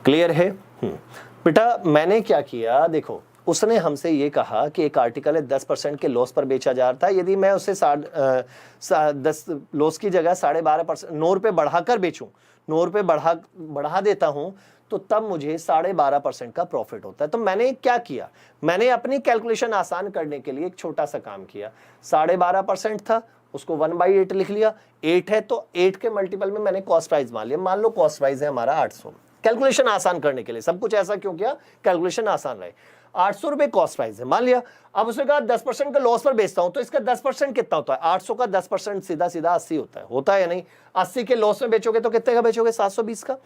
क्लियर है? बेटा मैंने क्या किया, देखो उसने हमसे ये कहा कि एक आर्टिकल है 10% के लॉस पर बेचा जा रहा था। यदि मैं उसे 10 लॉस की जगह 12.5%, 9 रुपए बढ़ाकर बेचूं, 9 रुपए बढ़ा देता हूं, तो तब मुझे 12.5% का प्रॉफिट होता है। तो मैंने क्या किया, मैंने अपनी कैलकुलेशन आसान करने के लिए एक छोटा सा काम किया। 12.5% था, उसको 1/8 लिख लिया। 8 है तो 8 के मल्टीपल में मैंने कॉस्ट प्राइस मान लिया। मान लो कॉस्ट प्राइस है हमारा 800। कैलकुलेशन आसान करने के लिए सब कुछ ऐसा क्यों किया? कैलकुलेशन आसान रहे। 800 रुपए कॉस्ट प्राइस है, मान लिया। अब उसने कहा 10% का लॉस पर बेचता हूं, तो इसका 10% कितना होता है? 800 का 10% सीधा सीधा 80 होता है या नहीं? 80 के लॉस में बेचोगे तो कितने का बेचोगे? 720 का।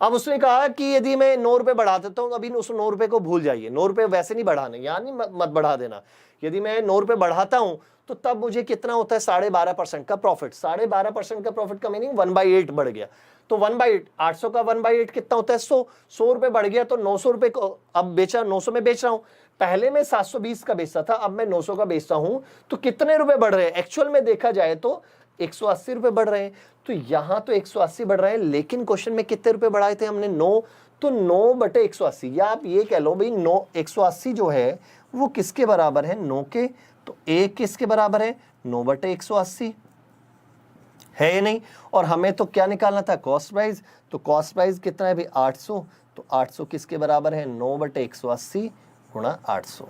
अब उसने कहा कि यदि मैं 9 रुपए बढ़ा देता हूं, अभी उस 9 रुपए को भूल जाइए, 9 रुपए वैसे नहीं बढ़ाने, यानी मत बढ़ा देना। यदि मैं 9 रुपए बढ़ाता हूं तो तब मुझे कितना होता है? 12.5% का प्रॉफिट। 12.5% का प्रॉफिट का मीनिंग 1/8 बढ़ गया। तो 1/8, 800 का 1/8 कितना होता है? 100 रुपए बढ़ गया, तो 900 रुपए को अब बेचा, 900 में बेच रहा हूं। पहले मैं 720 का बेचता था, अब मैं 900 का बेचता हूं। तो कितने रुपए बढ़ रहे हैं? एक्चुअल में देखा जाए तो 180 रुपए बढ़ रहे हैं। तो यहां तो 180 बढ़ रहे हैं, लेकिन क्वेश्चन में कितने रुपए बढ़ाए थे हमने? 9। तो 9 बटे 180, या आप ये कह लो भाई 9, 180 जो है वो किसके बराबर है? 9 के। तो 1 किसके बराबर है? 9 बटे 180 है या नहीं? और हमें तो क्या निकालना था? Cost price. तो कॉस्ट प्राइस कितना है भाई? 800। तो 800 किसके बराबर है? 9 बटे 180 गुणा 800।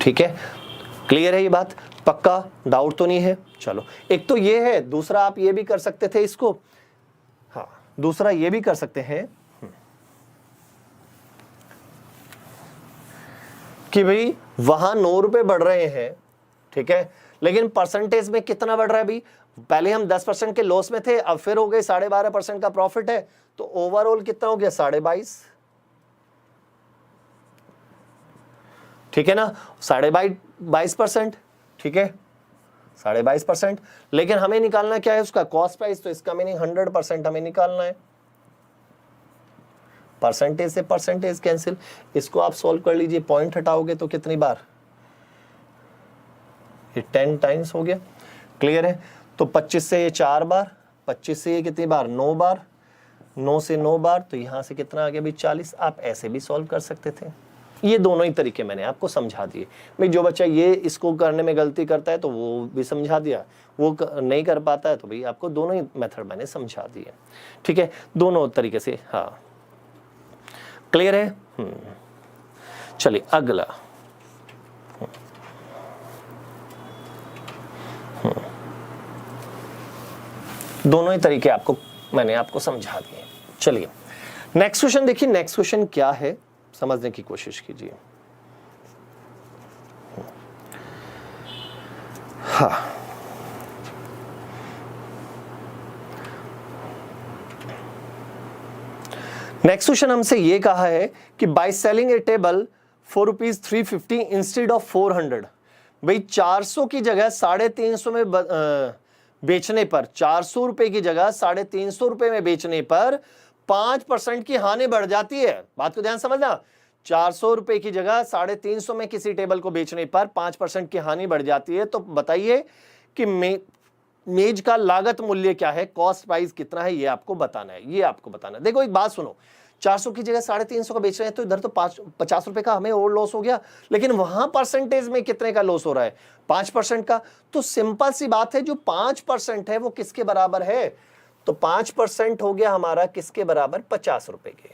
ठीक है? क्लियर है ये बात? पक्का? डाउट तो नहीं है? चलो, एक तो ये है, दूसरा आप ये भी कर सकते थे इसको। हाँ, दूसरा ये भी कर सकते हैं कि भाई वहां 9 रुपए बढ़ रहे हैं, ठीक है, लेकिन परसेंटेज में कितना बढ़ रहा है भाई? पहले हम 10% के लॉस में थे, अब फिर हो गए 12.5% का प्रॉफिट है। तो ओवरऑल कितना हो गया? 22.5। ठीक है ना? 22.5%। ठीक है, 22.5%। लेकिन हमें निकालना क्या है? उसका कॉस्ट प्राइस। तो इसका मीनिंग 100% हमें निकालना है। परसेंटेज से परसेंटेज कैंसिल। इसको आप सॉल्व कर लीजिए, पॉइंट हटाओगे तो कितनी बार? ये 10 टाइम्स हो गया। क्लियर है? तो 25 से ये 4 बार, 25 से ये कितनी बार? 9 बार, 9 से 9 बार, तो यहां से कितना आ गया भाई? 40। आप ऐसे भी सॉल्व कर सकते थे। ये दोनों ही तरीके मैंने आपको समझा दिए भाई। जो बच्चा ये इसको करने में गलती करता है तो वो भी समझा दिया, वो नहीं कर पाता है तो भाई आपको दोनों ही मेथड मैंने समझा दिए। ठीक है, दोनों तरीके से। हाँ, क्लियर है? चलिए अगला। दोनों ही तरीके मैंने आपको समझा दिए। चलिए नेक्स्ट क्वेश्चन देखिए। नेक्स्ट क्वेश्चन क्या है समझने की कोशिश कीजिए। हाँ, नेक्स्ट क्वेश्चन हमसे ये कहा है कि by selling A table for rupees 350 instead of 400। भाई 400 की जगह 350 में बेचने पर, 400 रुपए की जगह 350 रुपए में बेचने पर 5% की हानि बढ़ जाती है। बात को ध्यान समझना। 400 रुपए की जगह 350 में किसी टेबल को बेचने पर 5% की हानि बढ़ जाती है। तो बताइए कि मेज का लागत मूल्य क्या है, कॉस्ट प्राइस कितना है, ये आपको बताना है। ये आपको बताना है। देखो एक बात सुनो, 400 की जगह 350 का बेच रहे हैं तो इधर तो 50 रुपए का हमें और लॉस हो गया, लेकिन वहां परसेंटेज में कितने का लॉस हो रहा है? 5% का। तो सिंपल सी बात है, जो 5% है वो किसके बराबर है? तो 5% हो गया हमारा किसके बराबर? 50 रुपए के।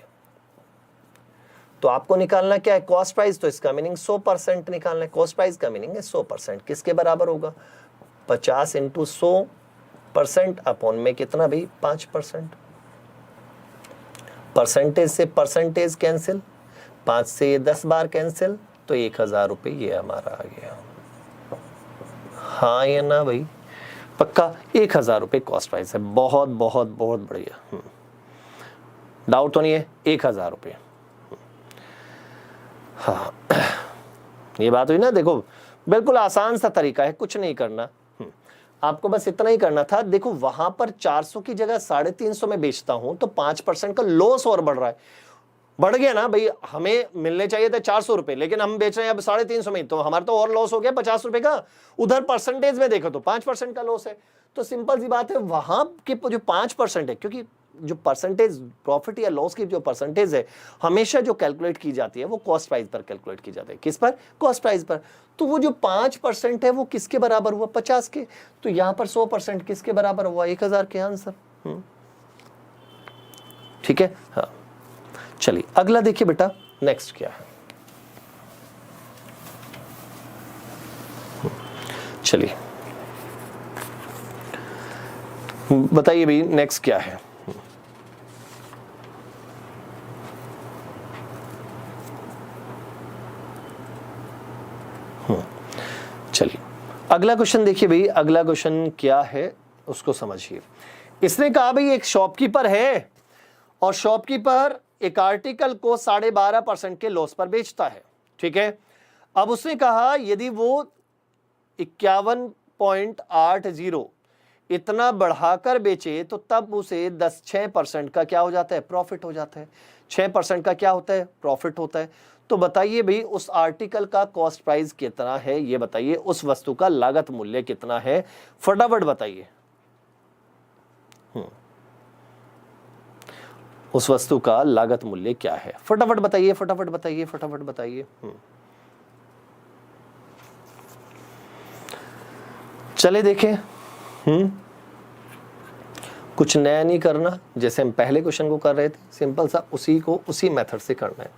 तो आपको निकालना क्या है? Cost price. तो इसका मीनिंग 100% निकालना है। कॉस्ट प्राइस का मीनिंग है 100%। किसके बराबर होगा? 50 इंटू 100% अपॉन में कितना भाई 5%। परसेंटेज से परसेंटेज कैंसिल, 5 से ये 10 बार कैंसिल, तो 1000 रुपये ये हमारा आ गया। हाँ या ना भाई, पक्का 1000 रुपये कॉस्ट प्राइस है। बहुत बहुत बहुत बढ़िया, डाउट तो नहीं है, 1000 रुपये। हाँ ये बात हुई ना, देखो बिल्कुल आसान सा तरीका है, कुछ नहीं करना, आपको बस इतना ही करना था। देखो वहां पर 400 की जगह 350 में बेचता हूं तो 5% का लॉस और बढ़ रहा है, बढ़ गया ना भाई। हमें मिलने चाहिए थे 400 रुपए, लेकिन हम बेच रहे हैं अब 350 में, तो हमारा तो और लॉस हो गया 50 रुपए का। उधर परसेंटेज में देखो तो 5% का लॉस है। तो सिंपल सी बात है, वहां के जो 5% है, क्योंकि जो परसेंटेज प्रॉफिट या लॉस की जो परसेंटेज है हमेशा जो कैलकुलेट की जाती है वो कॉस्ट प्राइस पर कैलकुलेट की जाती है। किस पर? कॉस्ट प्राइस पर। तो वो जो 5% है वो किसके बराबर हुआ? 50 के। तो यहां पर 100% किसके बराबर हुआ? 1000 के। आंसर ठीक है। हाँ चलिए अगला देखिए बेटा, नेक्स्ट क्या है। चलिए बताइए भाई नेक्स्ट क्या है। चलिए अगला क्वेश्चन देखिए भाई, अगला क्वेश्चन क्या है उसको समझिए। इसने कहा भाई एक शॉपकीपर है और शॉपकीपर एक आर्टिकल को 12.5% के लॉस पर बेचता है, ठीक है। अब उसने कहा यदि वो 51.80 इतना बढ़ाकर बेचे तो तब उसे 6% का क्या हो जाता है? प्रॉफिट हो जाता है। 6% का क्या होता है? प्रॉफिट होता है। तो बताइए भाई उस आर्टिकल का कॉस्ट प्राइस कितना है, ये बताइए। उस वस्तु का लागत मूल्य कितना है, फटाफट बताइए। उस वस्तु का लागत मूल्य क्या है, फटाफट बताइए, फटाफट बताइए, फटाफट बताइए। चले देखें। कुछ नया नहीं करना, जैसे हम पहले क्वेश्चन को कर रहे थे, सिंपल सा उसी को उसी मेथड से करना है।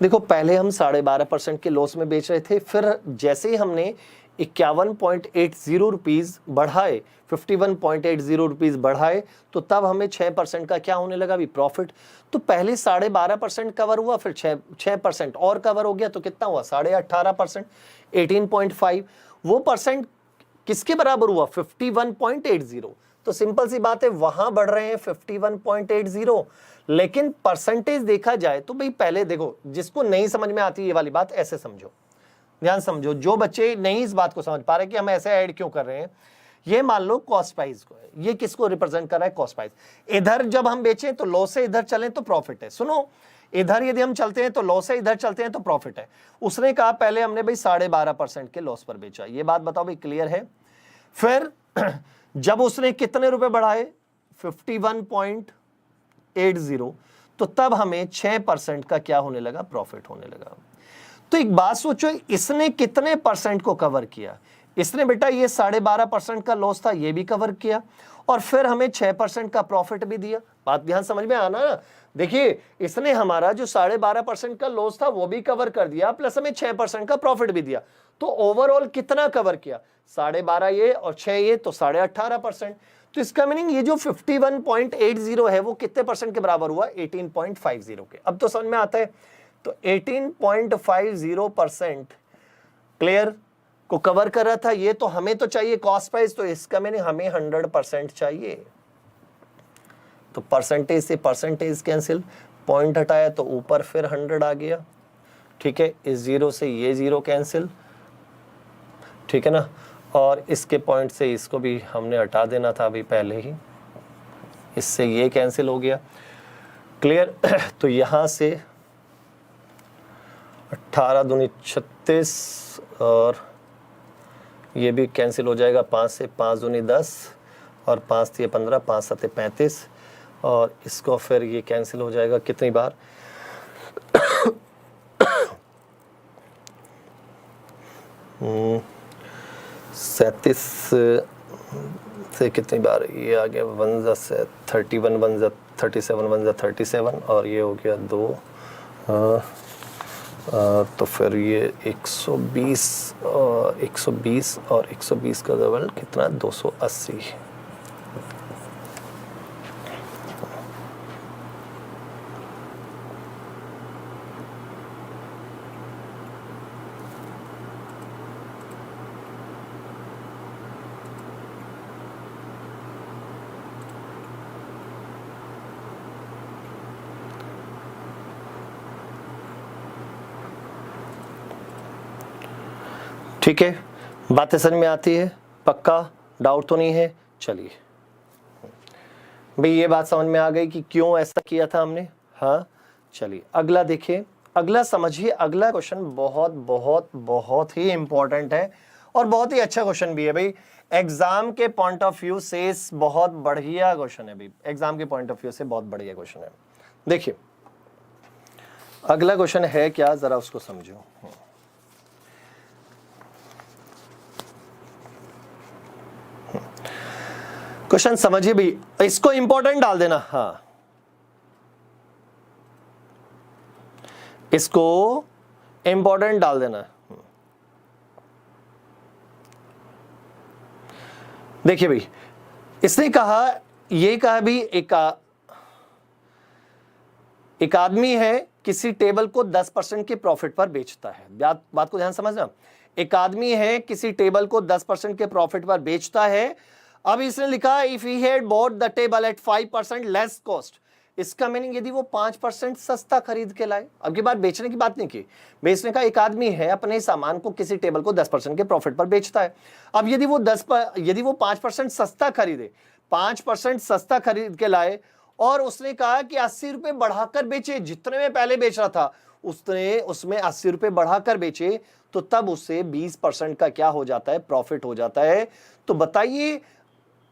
देखो पहले हम 12.5% के लॉस में बेच रहे थे, फिर जैसे ही हमने 51.80 रुपीज बढ़ाए, 51.80 रुपीज बढ़ाए, तो तब हमें 6% का क्या होने लगा भी? प्रॉफिट। तो पहले 12.5% कवर हुआ, फिर 6% और कवर हो गया, तो कितना हुआ? 18.5%, 18.5। वो परसेंट किसके बराबर हुआ? 51.80। तो सिंपल सी बात है, वहां बढ़ रहे हैं 51.80, लेकिन परसेंटेज देखा जाए तो भाई पहले देखो, जिसको नहीं समझ में आती ये वाली बात ऐसे समझो, ध्यान समझो। जो बच्चे नहीं इस बात को समझ पा रहे कि हम ऐसे ऐड क्यों कर रहे हैं, ये मान लो कॉस्ट प्राइस को है, ये किसको रिप्रेजेंट कर रहा है? Cost price. इधर जब हम बेचें तो लॉस है, इधर चलें तो प्रॉफिट है। सुनो, इधर यदि हम चलते हैं तो लॉस है, इधर चलते हैं तो प्रॉफिट है। उसने कहा पहले हमने भाई 12.5% के लॉस पर बेचा, ये बात बताओ भाई क्लियर है। फिर जब उसने कितने रुपए बढ़ाए? 51.80, तो तब हमें 6% का क्या होने लगा? प्रॉफिट होने लगा। तो एक बात सोचो, इसने कितने परसेंट को कवर किया? इसने बेटा ये 12.5% का लॉस था, ये भी कवर किया, और फिर हमें 6% का प्रॉफिट भी दिया। बात ध्यान समझ में आना ना। देखिए इसने हमारा जो 12.5% का लॉस था वो भी कवर कर दिया, प्लस हमें 6% का प्रॉफिट भी दिया। तो ओवरऑल कितना कवर किया? 12.5 ये और 6 ये, तो 18.5%। तो इसका मीनिंग ये जो 51.80 है वो कितने परसेंट के बराबर हुआ? 18.50 के। अब तो समझ में आता है। तो 18.50% क्लियर को कवर कर रहा था ये। तो हमें तो चाहिए कॉस्ट प्राइस, तो इसका मीनिंग हमें 100% चाहिए। तो परसेंटेज से परसेंटेज कैंसिल, पॉइंट हटाया तो ऊपर फिर 100 आ गया, ठीक है। इस 0 से ये 0 कैंसिल, ठीक है ना। और इसके पॉइंट से इसको भी हमने हटा देना था अभी पहले ही, इससे ये कैंसिल हो गया, क्लियर। तो यहां से 18 दूनी 36 और ये भी कैंसिल हो जाएगा। 5 से 5 दूनी 10 और 5 से 15, 5 7 35, और इसको फिर ये कैंसिल हो जाएगा कितनी बार? 37 से कितनी बार ये आ गया? 1 से 31, 1 से 37, 1 से 37, और ये हो गया 2, तो फिर ये 120 120 और 120 का डबल कितना 280। ठीक है, बातें समझ में आती है? पक्का डाउट तो नहीं है? चलिए भाई ये बात समझ में आ गई कि क्यों ऐसा किया था हमने। हाँ चलिए अगला देखिए, अगला समझिए। अगला क्वेश्चन बहुत बहुत बहुत ही इंपॉर्टेंट है और बहुत ही अच्छा क्वेश्चन भी है भाई। एग्जाम के पॉइंट ऑफ व्यू से बहुत बढ़िया क्वेश्चन है भाई, एग्जाम के पॉइंट ऑफ व्यू से बहुत बढ़िया क्वेश्चन है। देखिए अगला क्वेश्चन है क्या, जरा उसको समझो। क्वेश्चन समझिए भाई, इसको इंपॉर्टेंट डाल देना। हाँ इसको इंपॉर्टेंट डाल देना। देखिए भाई इसने कहा, ये कहा भी एक आदमी है किसी टेबल को 10% के प्रॉफिट पर बेचता है। बात को ध्यान समझना। एक आदमी है किसी टेबल को 10% के प्रॉफिट पर बेचता है। अब इसने लिखा if he had bought the table at 5% less cost. इसका मीनिंग यदि वो 5% सस्ता खरीद के लाए। अब की बात बेचने की बात नहीं की, बेचने का। एक आदमी है अपने सामान को किसी टेबल को 10% के प्रॉफिट पर बेचता है। अब यदि वो 5% सस्ता खरीदे, 5% सस्ता खरीद के लाए और उसने कहा कि 80 रुपए बढ़ाकर बेचे, जितने में पहले बेच रहा था उसमें 80 रुपए बढ़ाकर बेचे, तो तब उससे 20% का क्या हो जाता है, प्रॉफिट हो जाता है। तो बताइए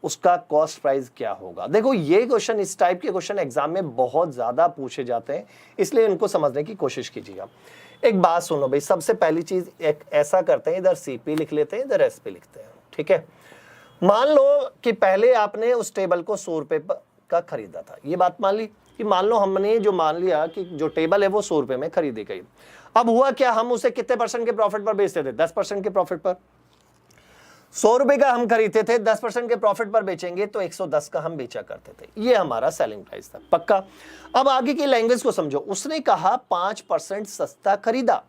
उसका कॉस्ट प्राइस क्या होगा। देखो ये क्वेश्चन, इस टाइप के क्वेश्चन एग्जाम में बहुत ज्यादा पूछे जाते हैं, इसलिए इनको समझने की कोशिश कीजिएगा। एक बात सुनो भाई, सबसे पहली चीज एक ऐसा करते हैं, इधर सीपी लिख लेते हैं, इधर एसपी लिखते हैं। ठीक है, मान लो कि पहले आपने उस टेबल को 100 रुपए का खरीदा था। ये बात मान ली कि मान लो हमने जो मान लिया कि जो टेबल है वो 100 रुपए में खरीदी गई। अब हुआ क्या, हम उसे कितने परसेंट के प्रॉफिट पर बेचते थे, 10% के प्रॉफिट पर। 100 रुपए का हम खरीदते थे, 10% के प्रॉफिट पर बेचेंगे तो 110 का हम बेचा करते थे। ये हमारा सेलिंग प्राइस था। पक्का। अब आगे की लैंग्वेज को समझो। उसने कहा 5% सस्ता खरीदा,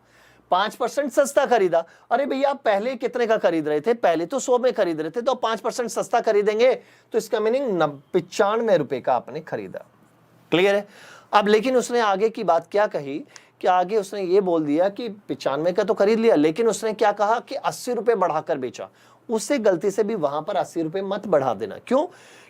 5% सस्ता खरीदा। अरे भैया पहले कितने का खरीद रहे थे, पहले तो 100 में खरीद रहे थे, तो 5% सस्ता खरीदेंगे तो इसका मीनिंग 95 रुपए का आपने खरीदा। क्लियर है। अब लेकिन उसने आगे की बात क्या कही कि आगे उसने ये बोल दिया कि 95 का तो खरीद लिया, लेकिन उसने क्या कहा कि 80 रुपए बढ़ाकर बेचा। उससे गलती से भी वहां पर 80 रुपए मत बढ़ा देना। क्यों?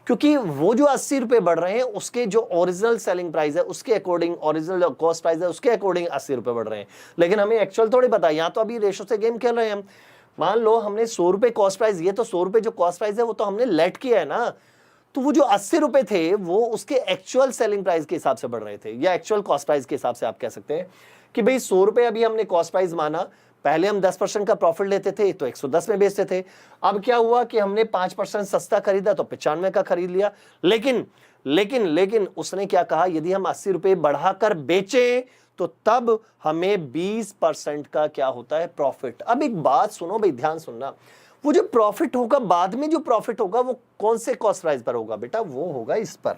क्योंकि वो जो 80 रुपए बढ़ रहे हैं उसके जो ओरिजिनल सेलिंग प्राइस है उसके अकॉर्डिंग, ओरिजिनल कॉस्ट प्राइस है उसके अकॉर्डिंग 80 रुपए बढ़ रहे हैं। लेकिन हमें एक्चुअल थोड़ी पता है, यहाँ तो अभी रेशो से गेम खेल रहे हैं हम। मान लो हमने 100 रुपए कॉस्ट प्राइस, ये तो 100 रुपए जो कॉस्ट प्राइस है वो तो हमने लेट किया है ना, तो वो जो 80 रुपए थे वो उसके एक्चुअल सेलिंग प्राइस के हिसाब से बढ़ रहे थे, या एक्चुअल कॉस्ट प्राइस के हिसाब से आप कह सकते हैं कि भाई 100 रुपए अभी हमने कॉस्ट प्राइस माना, पहले हम 10% का प्रॉफिट लेते थे तो 110 में बेचते थे। अब क्या हुआ कि हमने 5% सस्ता खरीदा तो 95 का खरीद लिया। लेकिन उसने क्या कहा, यदि हम 80 रुपए बढ़ाकर बेचे तो तब हमें 20% का क्या होता है, प्रॉफिट। अब एक बात सुनो भाई, ध्यान सुनना। वो जो प्रॉफिट होगा, बाद में जो प्रॉफिट होगा वो कौन से कॉस्ट प्राइस पर होगा बेटा, वो होगा इस पर।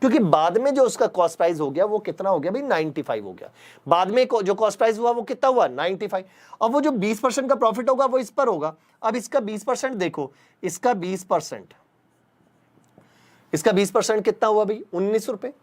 क्योंकि बाद में जो उसका कॉस्ट प्राइस हो गया वो कितना हो गया भाई, 95 हो गया। बाद में जो कॉस्ट प्राइस हुआ वो कितना हुआ, 95। अब वो जो 20% का प्रॉफिट होगा वो इस पर होगा। अब इसका 20% देखो, इसका 20% कितना हुआ भाई, 19 रुपए।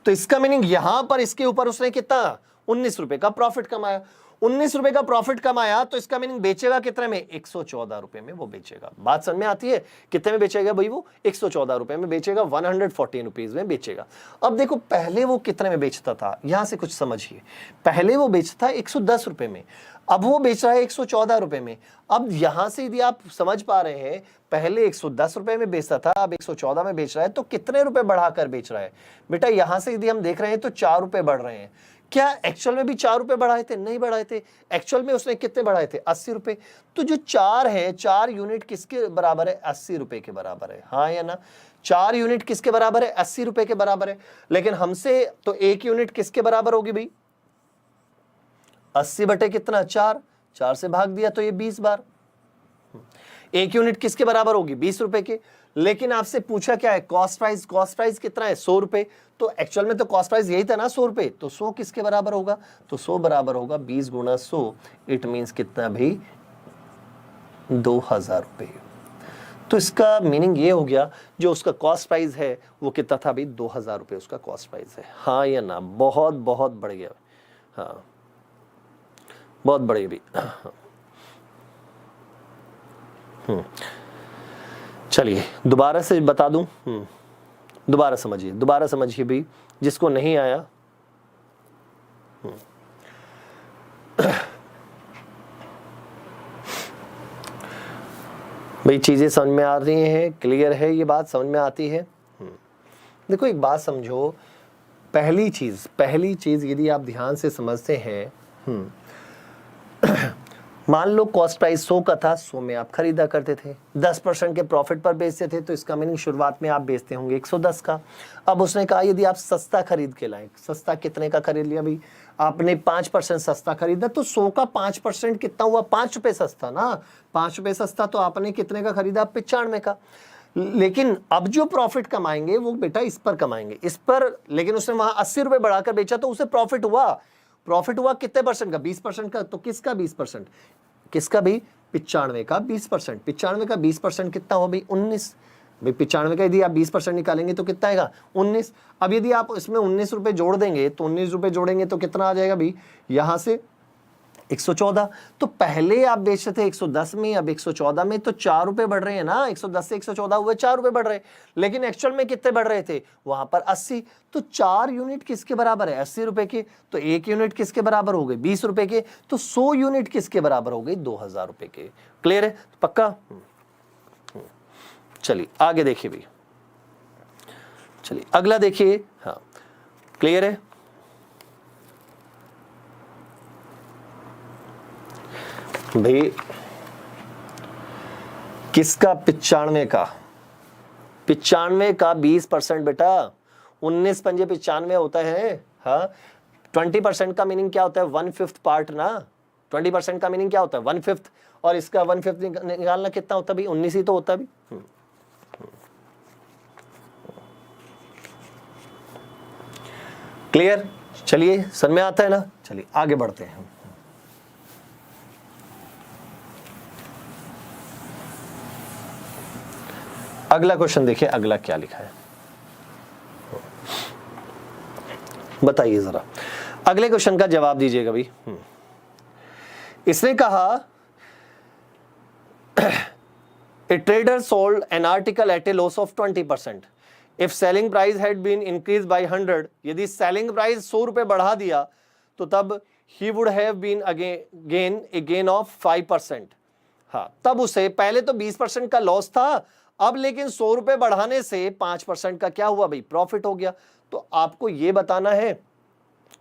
तो इसका मीनिंग यहां पर इसके ऊपर उसने कितना, 19 रुपए का प्रॉफिट कमाया। 19 रुपए का प्रॉफिट कमाया तो इसका मीनिंग बेचेगा कितने में, 114 रुपए में वो बेचेगा। बात समझ में आती है, कितने में बेचेगा भाई, वो 114 रुपए में बेचेगा, 114 रुपीज में बेचेगा। अब देखो पहले वो कितने में बेचता था, यहां से कुछ समझिए। पहले वो बेचता 110 रुपए में, अब वो बेच रहा है 114 रुपए में। अब यहां से यदि आप समझ पा रहे हैं, पहले 110 रुपए में बेचता था, अब 114 में बेच रहा है, तो कितने रुपए बढ़ाकर बेच रहा है बेटा। यहां से यदि हम देख रहे हैं तो 4 रुपए बढ़ रहे हैं। क्या एक्चुअल में भी 4 रुपए बढ़ाए थे, नहीं बढ़ाए थे। एक्चुअल में उसने कितने बढ़ाए थे, 80 रुपए। तो जो 4 है, 4 यूनिट किसके बराबर है, 80 रुपए के बराबर है, हाँ या ना। 4 यूनिट किसके बराबर है, 80 रुपए के बराबर है। लेकिन हमसे तो 1 यूनिट किसके बराबर होगी भाई, 80 बटे कितना 4, 4 से भाग दिया तो ये 20 बार। एक यूनिट किसके बराबर होगी 20 रुपए के। लेकिन आपसे पूछा क्या है कॉस्ट प्राइस, कॉस्ट प्राइस कितना है 100 रुपए, तो एक्चुअल में तो कॉस्ट प्राइस यही था ना 100 रुपए, तो 100 किसके बराबर होगा, तो 100 बराबर होगा 20 गुणा 100, इट मीन्स कितना भी 2000 रुपए। तो इसका मीनिंग ये हो गया जो उसका कॉस्ट प्राइस है वो कितना था भाई 2000 रुपए उसका कॉस्ट प्राइस है। हाँ या ना, बहुत बहुत बढ़ गया, हाँ बहुत बढ़िया भी। चलिए दोबारा से बता दूं, दोबारा समझिए भी जिसको नहीं आया। भाई चीजें समझ में आ रही हैं, क्लियर है, ये बात समझ में आती है। देखो एक बात समझो, पहली चीज यदि आप ध्यान से समझते हैं, मान लो कॉस्ट प्राइस 100 का था, 100 में आप खरीदा करते थे, 10% के प्रॉफिट पर बेचते थे, तो इसका मीनिंग शुरुआत में आप बेचते होंगे 110 का। अब उसने कहा यदि आप सस्ता खरीद के लाए, सस्ता कितने का खरीद लिया भाई आपने 5% सस्ता खरीदा, तो 100 का 5% कितना हुआ 5 रुपए सस्ता ना, 5 रुपए सस्ता, तो आपने कितने का खरीदा 95 का। लेकिन अब जो प्रॉफिट कमाएंगे वो बेटा इस पर कमाएंगे, इस पर, लेकिन उसने वहां 80 रुपए बढ़ाकर बेचा तो उसे प्रॉफिट हुआ कितने परसेंट का 20% का, तो किसका 20%, किसका भी 95 का 20%, 95 का 20% कितना हो भाई 19, भाई 95 का यदि आप 20% निकालेंगे तो कितना आएगा 19। अब यदि आप इसमें 19 रुपए जोड़ देंगे तो 19 रुपए जोड़ेंगे तो कितना आ जाएगा भाई यहां से 114। तो पहले आप बेचते थे 110 में, अब 114 में, तो 4 रुपए बढ़ रहे हैं ना, 110 से 114 हुए 4 रुपए बढ़ रहे हैं, लेकिन एक्चुअल में कितने बढ़ रहे थे वहां पर 80। तो 4 यूनिट किसके बराबर है 80 रुपए के, तो 1 यूनिट किसके बराबर हो गए 20 रुपए के, तो 100 यूनिट किसके बराबर हो गई 2000 रुपए के। क्लियर है पक्का? चलिए आगे देखिए भाई, चलिए अगला देखिए, हाँ क्लियर है। भाई किसका 95 का 20% बेटा, 19 पंजे 95 होता है। हाँ 20% का मीनिंग क्या होता है 1/5 पार्ट ना, 20% का मीनिंग क्या होता है 1/5, और इसका 1/5 निकालना कितना होता है भाई 19 ही तो होता है भाई। क्लियर? चलिए समझ में आता है ना, चलिए आगे बढ़ते हैं। अगला क्वेश्चन देखिए, अगला क्या लिखा है बताइए जरा, अगले क्वेश्चन का जवाब दीजिएगा भाई। इसने कहा A trader sold an article at a loss of 20%. If selling price had been increased by 100, यदि selling price 100 रुपए बढ़ा दिया तो तब he would have been a gain of 5%. हाँ तब उसे पहले तो 20% का लॉस था, अब लेकिन 100 रुपए बढ़ाने से 5% का क्या हुआ भाई प्रॉफिट हो गया। तो आपको यह बताना है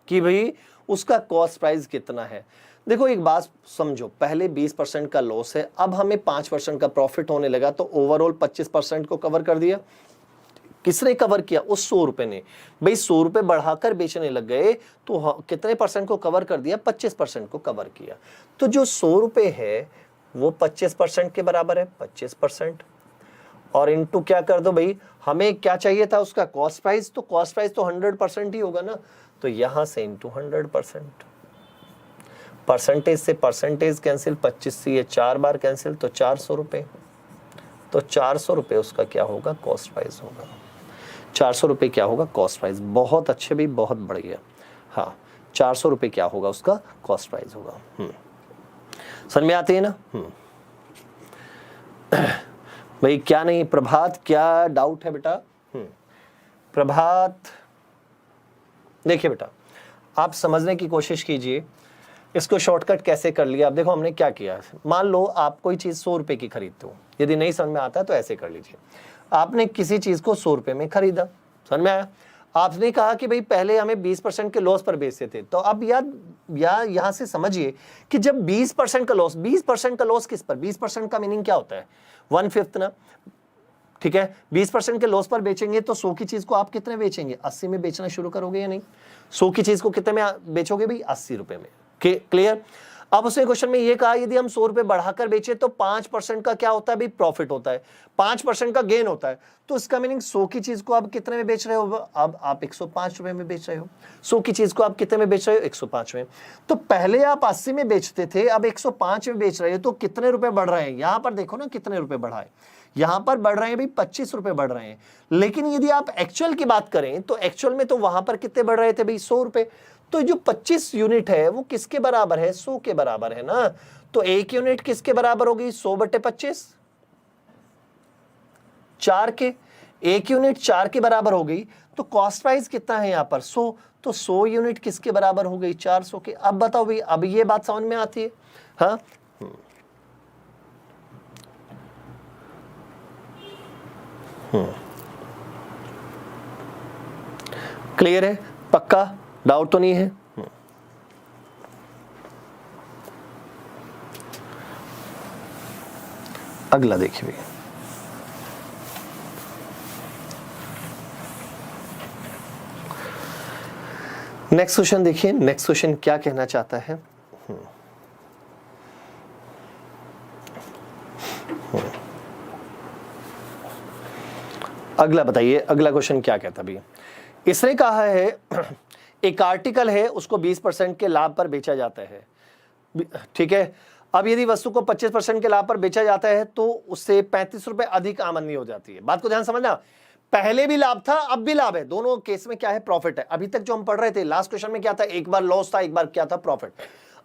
कि भाई उसका कॉस्ट प्राइस कितना है। देखो एक बात समझो, पहले 20% का लॉस है, अब हमें 5% का प्रॉफिट होने लगा, तो ओवरऑल 25% को कवर कर दिया। किसने कवर किया? उस 100 रुपए ने। भाई 100 रुपए बढ़ाकर बेचने लग गए तो कितने परसेंट को कवर कर दिया? 25% को कवर किया। तो जो 100 रुपए है वो 25% के बराबर है, 25%, और इनटू क्या कर दो भाई, हमें क्या चाहिए था उसका कॉस्ट प्राइस, तो कॉस्ट प्राइस तो 100% ही होगा ना, तो यहां से इनटू 100%। परसेंटेज से परसेंटेज कैंसिल, 25 से ये 4 बार कैंसिल, तो 400 रुपए, तो 400 रुपए उसका क्या होगा कॉस्ट प्राइस होगा। 400 रुपए क्या होगा कॉस्ट प्राइस। बहुत अच्छे भी, बहुत बढ़िया। हाँ 400 रुपए क्या होगा उसका कॉस्ट प्राइस होगा। समझ में आती है ना? भाई क्या नहीं प्रभात, क्या डाउट है बेटा? प्रभात देखिए बेटा, आप समझने की कोशिश कीजिए इसको शॉर्टकट कैसे कर लिया। अब देखो हमने क्या किया, मान लो आप कोई चीज 100 रुपए की खरीदते हो, यदि नहीं समझ में आता है तो ऐसे कर लीजिए। आपने किसी चीज को 100 रुपए में खरीदा, समझ में आया? आपने कहा कि भाई पहले हमें 20% के लॉस पर बेचते थे, तो अब यहां से समझिए कि जब 20% का लॉस, 20% का लॉस किस पर? 20% का मीनिंग क्या होता है 1/5 ना, ठीक है। 20% के लॉस पर बेचेंगे तो 100 की चीज को आप कितने बेचेंगे? 80 में बेचना शुरू करोगे या नहीं? 100 की चीज को कितने में बेचोगे भाई? 80 रुपए में। क्लियर। अब उसने क्वेश्चन में ये कहा यदि हम 100 रुपए बढ़ाकर बेचे तो 5% का क्या होता है भाई, प्रॉफिट होता है, 5% का गेन होता है। तो इसका मीनिंग 100 की चीज को आप कितने में बेच रहे हो, अब आप 105 रुपए में बेच रहे हो। 100 की चीज को आप कितने में बेच रहे हो, 105 में। तो पहले आप 80 में बेचते थे, अब 105 में बेच रहे हो, तो कितने रुपए बढ़ रहे हैं, यहां पर देखो ना कितने रुपए बढ़ा है, यहां पर बढ़ रहे हैं भाई 25 रुपए बढ़ रहे हैं। लेकिन यदि आप एक्चुअल की बात करें तो एक्चुअल में तो वहां पर कितने बढ़ रहे थे भाई, 100 रुपए। तो जो 25 यूनिट है वो किसके बराबर है, 100 के बराबर है ना। तो एक यूनिट किसके बराबर होगी, 100/25, 4 के। एक यूनिट 4 के बराबर हो गई। तो कॉस्ट प्राइस कितना है यहां पर, 100। तो 100 यूनिट किसके बराबर हो गई, 400 के। अब बताओ भाई, अब ये बात समझ में आती है, हाँ। क्लियर है, पक्का, डाउट तो नहीं है। अगला देखिए भैया, नेक्स्ट क्वेश्चन देखिए, नेक्स्ट क्वेश्चन क्या कहना चाहता है। अगला बताइए, अगला क्वेश्चन क्या कहता भैया। इसने कहा है एक आर्टिकल है उसको 20% के लाभ पर बेचा जाता है, ठीक है। अब यदि वस्तु को 25% के लाभ पर बेचा जाता है तो उससे 35 रुपए अधिक आमदनी हो जाती है। बात को ध्यान समझना, पहले भी लाभ था अब भी लाभ है, दोनों केस में क्या है, प्रॉफिट है। अभी तक जो हम पढ़ रहे थे लास्ट क्वेश्चन में क्या था, एक बार लॉस था एक बार क्या था, प्रॉफिट।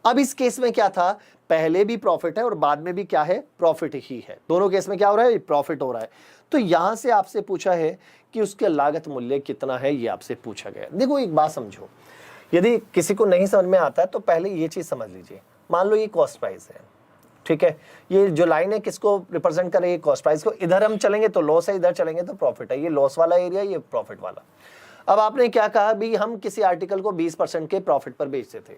अब इस केस में क्या था, पहले भी प्रॉफिट है और बाद में भी क्या है, प्रॉफिट ही है। दोनों केस में क्या हो रहा है, प्रॉफिट हो रहा है। तो यहां से आपसे पूछा है कि उसके लागत मूल्य कितना है, ये आपसे पूछा गया। देखो एक बात समझो, यदि किसी को नहीं समझ में आता है तो पहले ये चीज समझ लीजिए। मान लो ये कॉस्ट प्राइस है, ठीक है, ये जो लाइन है किसको रिप्रेजेंट कर रही है, कॉस्ट प्राइस को। इधर हम चलेंगे तो लॉस है, इधर चलेंगे तो प्रॉफिट है। ये लॉस वाला एरिया, ये प्रॉफिट वाला। अब आपने क्या कहा भी, हम किसी आर्टिकल को 20% के प्रॉफिट पर बेचते थे,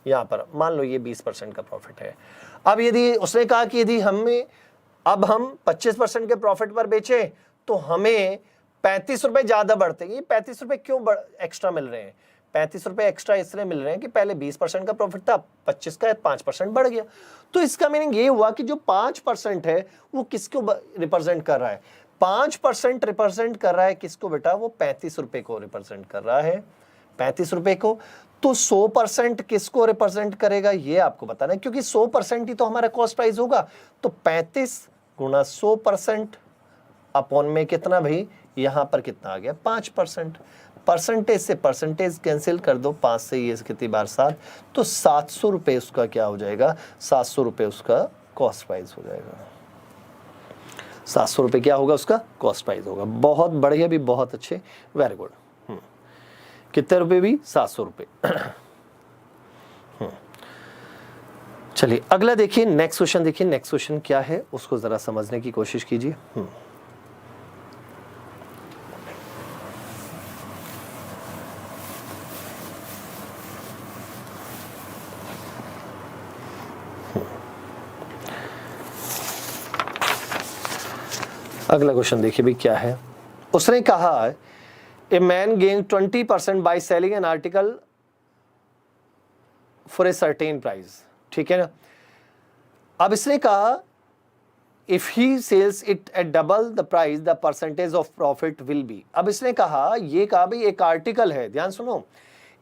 यहां पर मान लो ये 20% का प्रॉफिट है। अब यदि उसने कहा कि यदि अब हम 25% के प्रॉफिट पर बेचे तो हमें 35 रुपए ज्यादा बढ़ते हैं। ये 35 रुपए क्यों एक्स्ट्रा मिल रहे हैं, 35 रुपए एक्स्ट्रा इसलिए मिल रहे हैं कि पहले 20% का प्रॉफिट था, 25 का 5% बढ़ गया। तो इसका मीनिंग ये हुआ कि जो 5% है वो किसको रिप्रेजेंट कर रहा है, 5% रिप्रेजेंट कर रहा है किसको बेटा, वो 35 रुपए को रिप्रेजेंट कर रहा है, 35 रुपए को। तो 100% किसको रिप्रेजेंट करेगा ये आपको बताना है, क्योंकि 100% ही तो हमारा कॉस्ट प्राइस होगा। तो 35 गुणा 100% अपॉन में कितना भाई, यहां पर कितना आ गया, 5%। परसेंटेज से परसेंटेज कैंसिल कर दो, 5 से ये कितनी बार 7, तो 700 रुपए उसका क्या हो जाएगा, 700 रुपए उसका कॉस्ट प्राइस हो जाएगा। 700 रुपए क्या होगा, उसका कॉस्ट प्राइस होगा। बहुत बढ़िया भी, बहुत अच्छे, वेरी गुड। कितने रुपए भी, 700 रुपए। चलिए अगला देखिए, नेक्स्ट क्वेश्चन देखिए, नेक्स्ट क्वेश्चन क्या है उसको जरा समझने की कोशिश कीजिए। अगला क्वेश्चन देखिए भी क्या है। उसने कहा a man gain 20% by selling an article for a certain price, ठीक है ना। अब इसने कहा if he sells it at double the price the percentage of profit will be. अब इसने कहा, ये कहा भाई एक आर्टिकल है, ध्यान सुनो,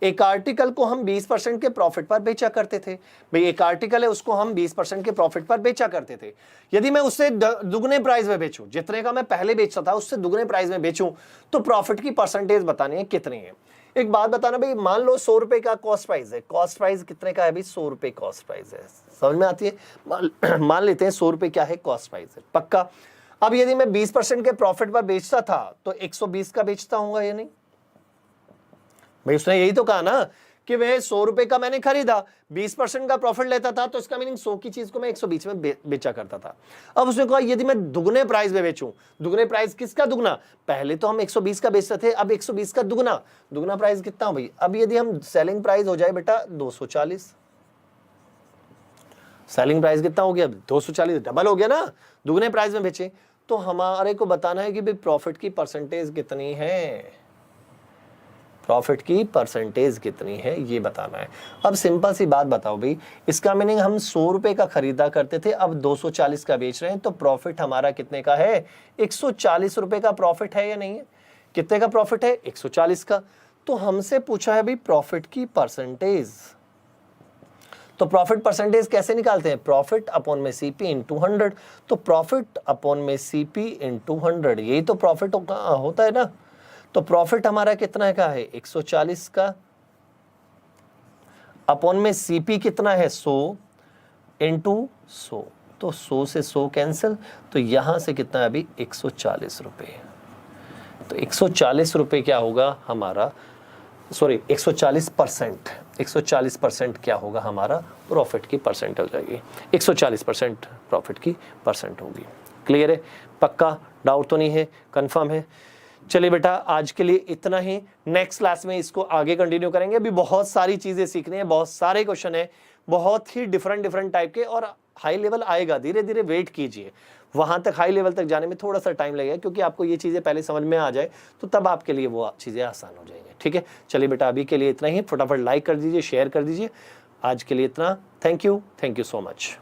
एक आर्टिकल को हम 20% के प्रॉफिट पर बेचा करते थे। भाई एक आर्टिकल है उसको हम 20% के प्रॉफिट पर बेचा करते थे। यदि मैं उससे दुगने प्राइस में बेचूं, जितने का मैं पहले बेचता था उससे दुगने प्राइस में बेचूं, तो प्रॉफिट की परसेंटेज बतानी है कितनी है। एक बात बताना भाई, मान लो 100 रुपए का कॉस्ट प्राइस है, कॉस्ट प्राइस कितने का है भाई, 100 रुपए कॉस्ट प्राइस है, समझ में आती है। मान लेते हैं 100 रुपए क्या है, कॉस्ट प्राइस है, पक्का। अब यदि मैं 20% के प्रॉफिट पर बेचता था तो 120 का बेचता हूँ या नहीं भाई। उसने यही तो कहा ना कि वह 100 रुपए का मैंने खरीदा, 20% का प्रॉफिट लेता था, तो इसका मीनिंग 100 की चीज को मैं 120 में बेचा करता था। अब उसने कहा यदि मैं दुगने प्राइस में बेचूं, दुगने प्राइस किसका दुगना, पहले तो हम 120 का बेचते थे, अब 120 का दुगना, दुगना प्राइस कितना भाई। अब यदि हम सेलिंग प्राइस हो जाए बेटा 240, सेलिंग प्राइस कितना हो गया, 240, डबल हो गया ना, दुगने प्राइस में बेचे। तो हमारे को बताना है कि भाई प्रॉफिट की परसेंटेज कितनी है, प्रॉफिट की परसेंटेज कितनी है ये बताना है। अब सिंपल सी बात बताओ भाई, इसका मीनिंग हम 100 रुपए का खरीदा करते थे, अब 240 का बेच रहे हैं, तो प्रॉफिट हमारा कितने का है? 140 रुपए का प्रॉफिट है या नहीं है? कितने का प्रॉफिट है? 140 का। तो हमसे पूछा है भाई प्रॉफिट की परसेंटेज, तो प्रॉफिट परसेंटेज कैसे निकालते हैं? प्रॉफिट अपॉन में सीपी इंटू 100। तो प्रॉफिट अपॉन में सीपी इंटू 100, यही तो प्रॉफिट होता है ना। तो प्रॉफिट हमारा कितना का है? 140 का, अपॉन में सीपी कितना है? 100 इंटू 100, तो 100 से 100 कैंसिल, तो यहां से कितना है अभी? 140 रुपए। तो 140 रुपए क्या होगा हमारा, सॉरी 140%, 140% क्या होगा हमारा? प्रॉफिट की परसेंट हो जाएगी, 140% प्रॉफिट की परसेंट होगी। क्लियर है? पक्का डाउट तो नहीं है? कंफर्म है? चलिए बेटा आज के लिए इतना ही, नेक्स्ट क्लास में इसको आगे कंटिन्यू करेंगे। अभी बहुत सारी चीजें सीखनी है, बहुत सारे क्वेश्चन है, बहुत ही डिफरेंट टाइप के, और हाई लेवल आएगा, धीरे धीरे वेट कीजिए, वहां तक हाई लेवल तक जाने में थोड़ा सा टाइम लगेगा, क्योंकि आपको ये चीजें पहले समझ में आ जाए तो तब आपके लिए वो चीजें आसान हो जाएंगी। ठीक है, चलिए बेटा अभी के लिए इतना ही, फटाफट लाइक कर दीजिए, शेयर कर दीजिए। आज के लिए इतना, थैंक यू सो मच।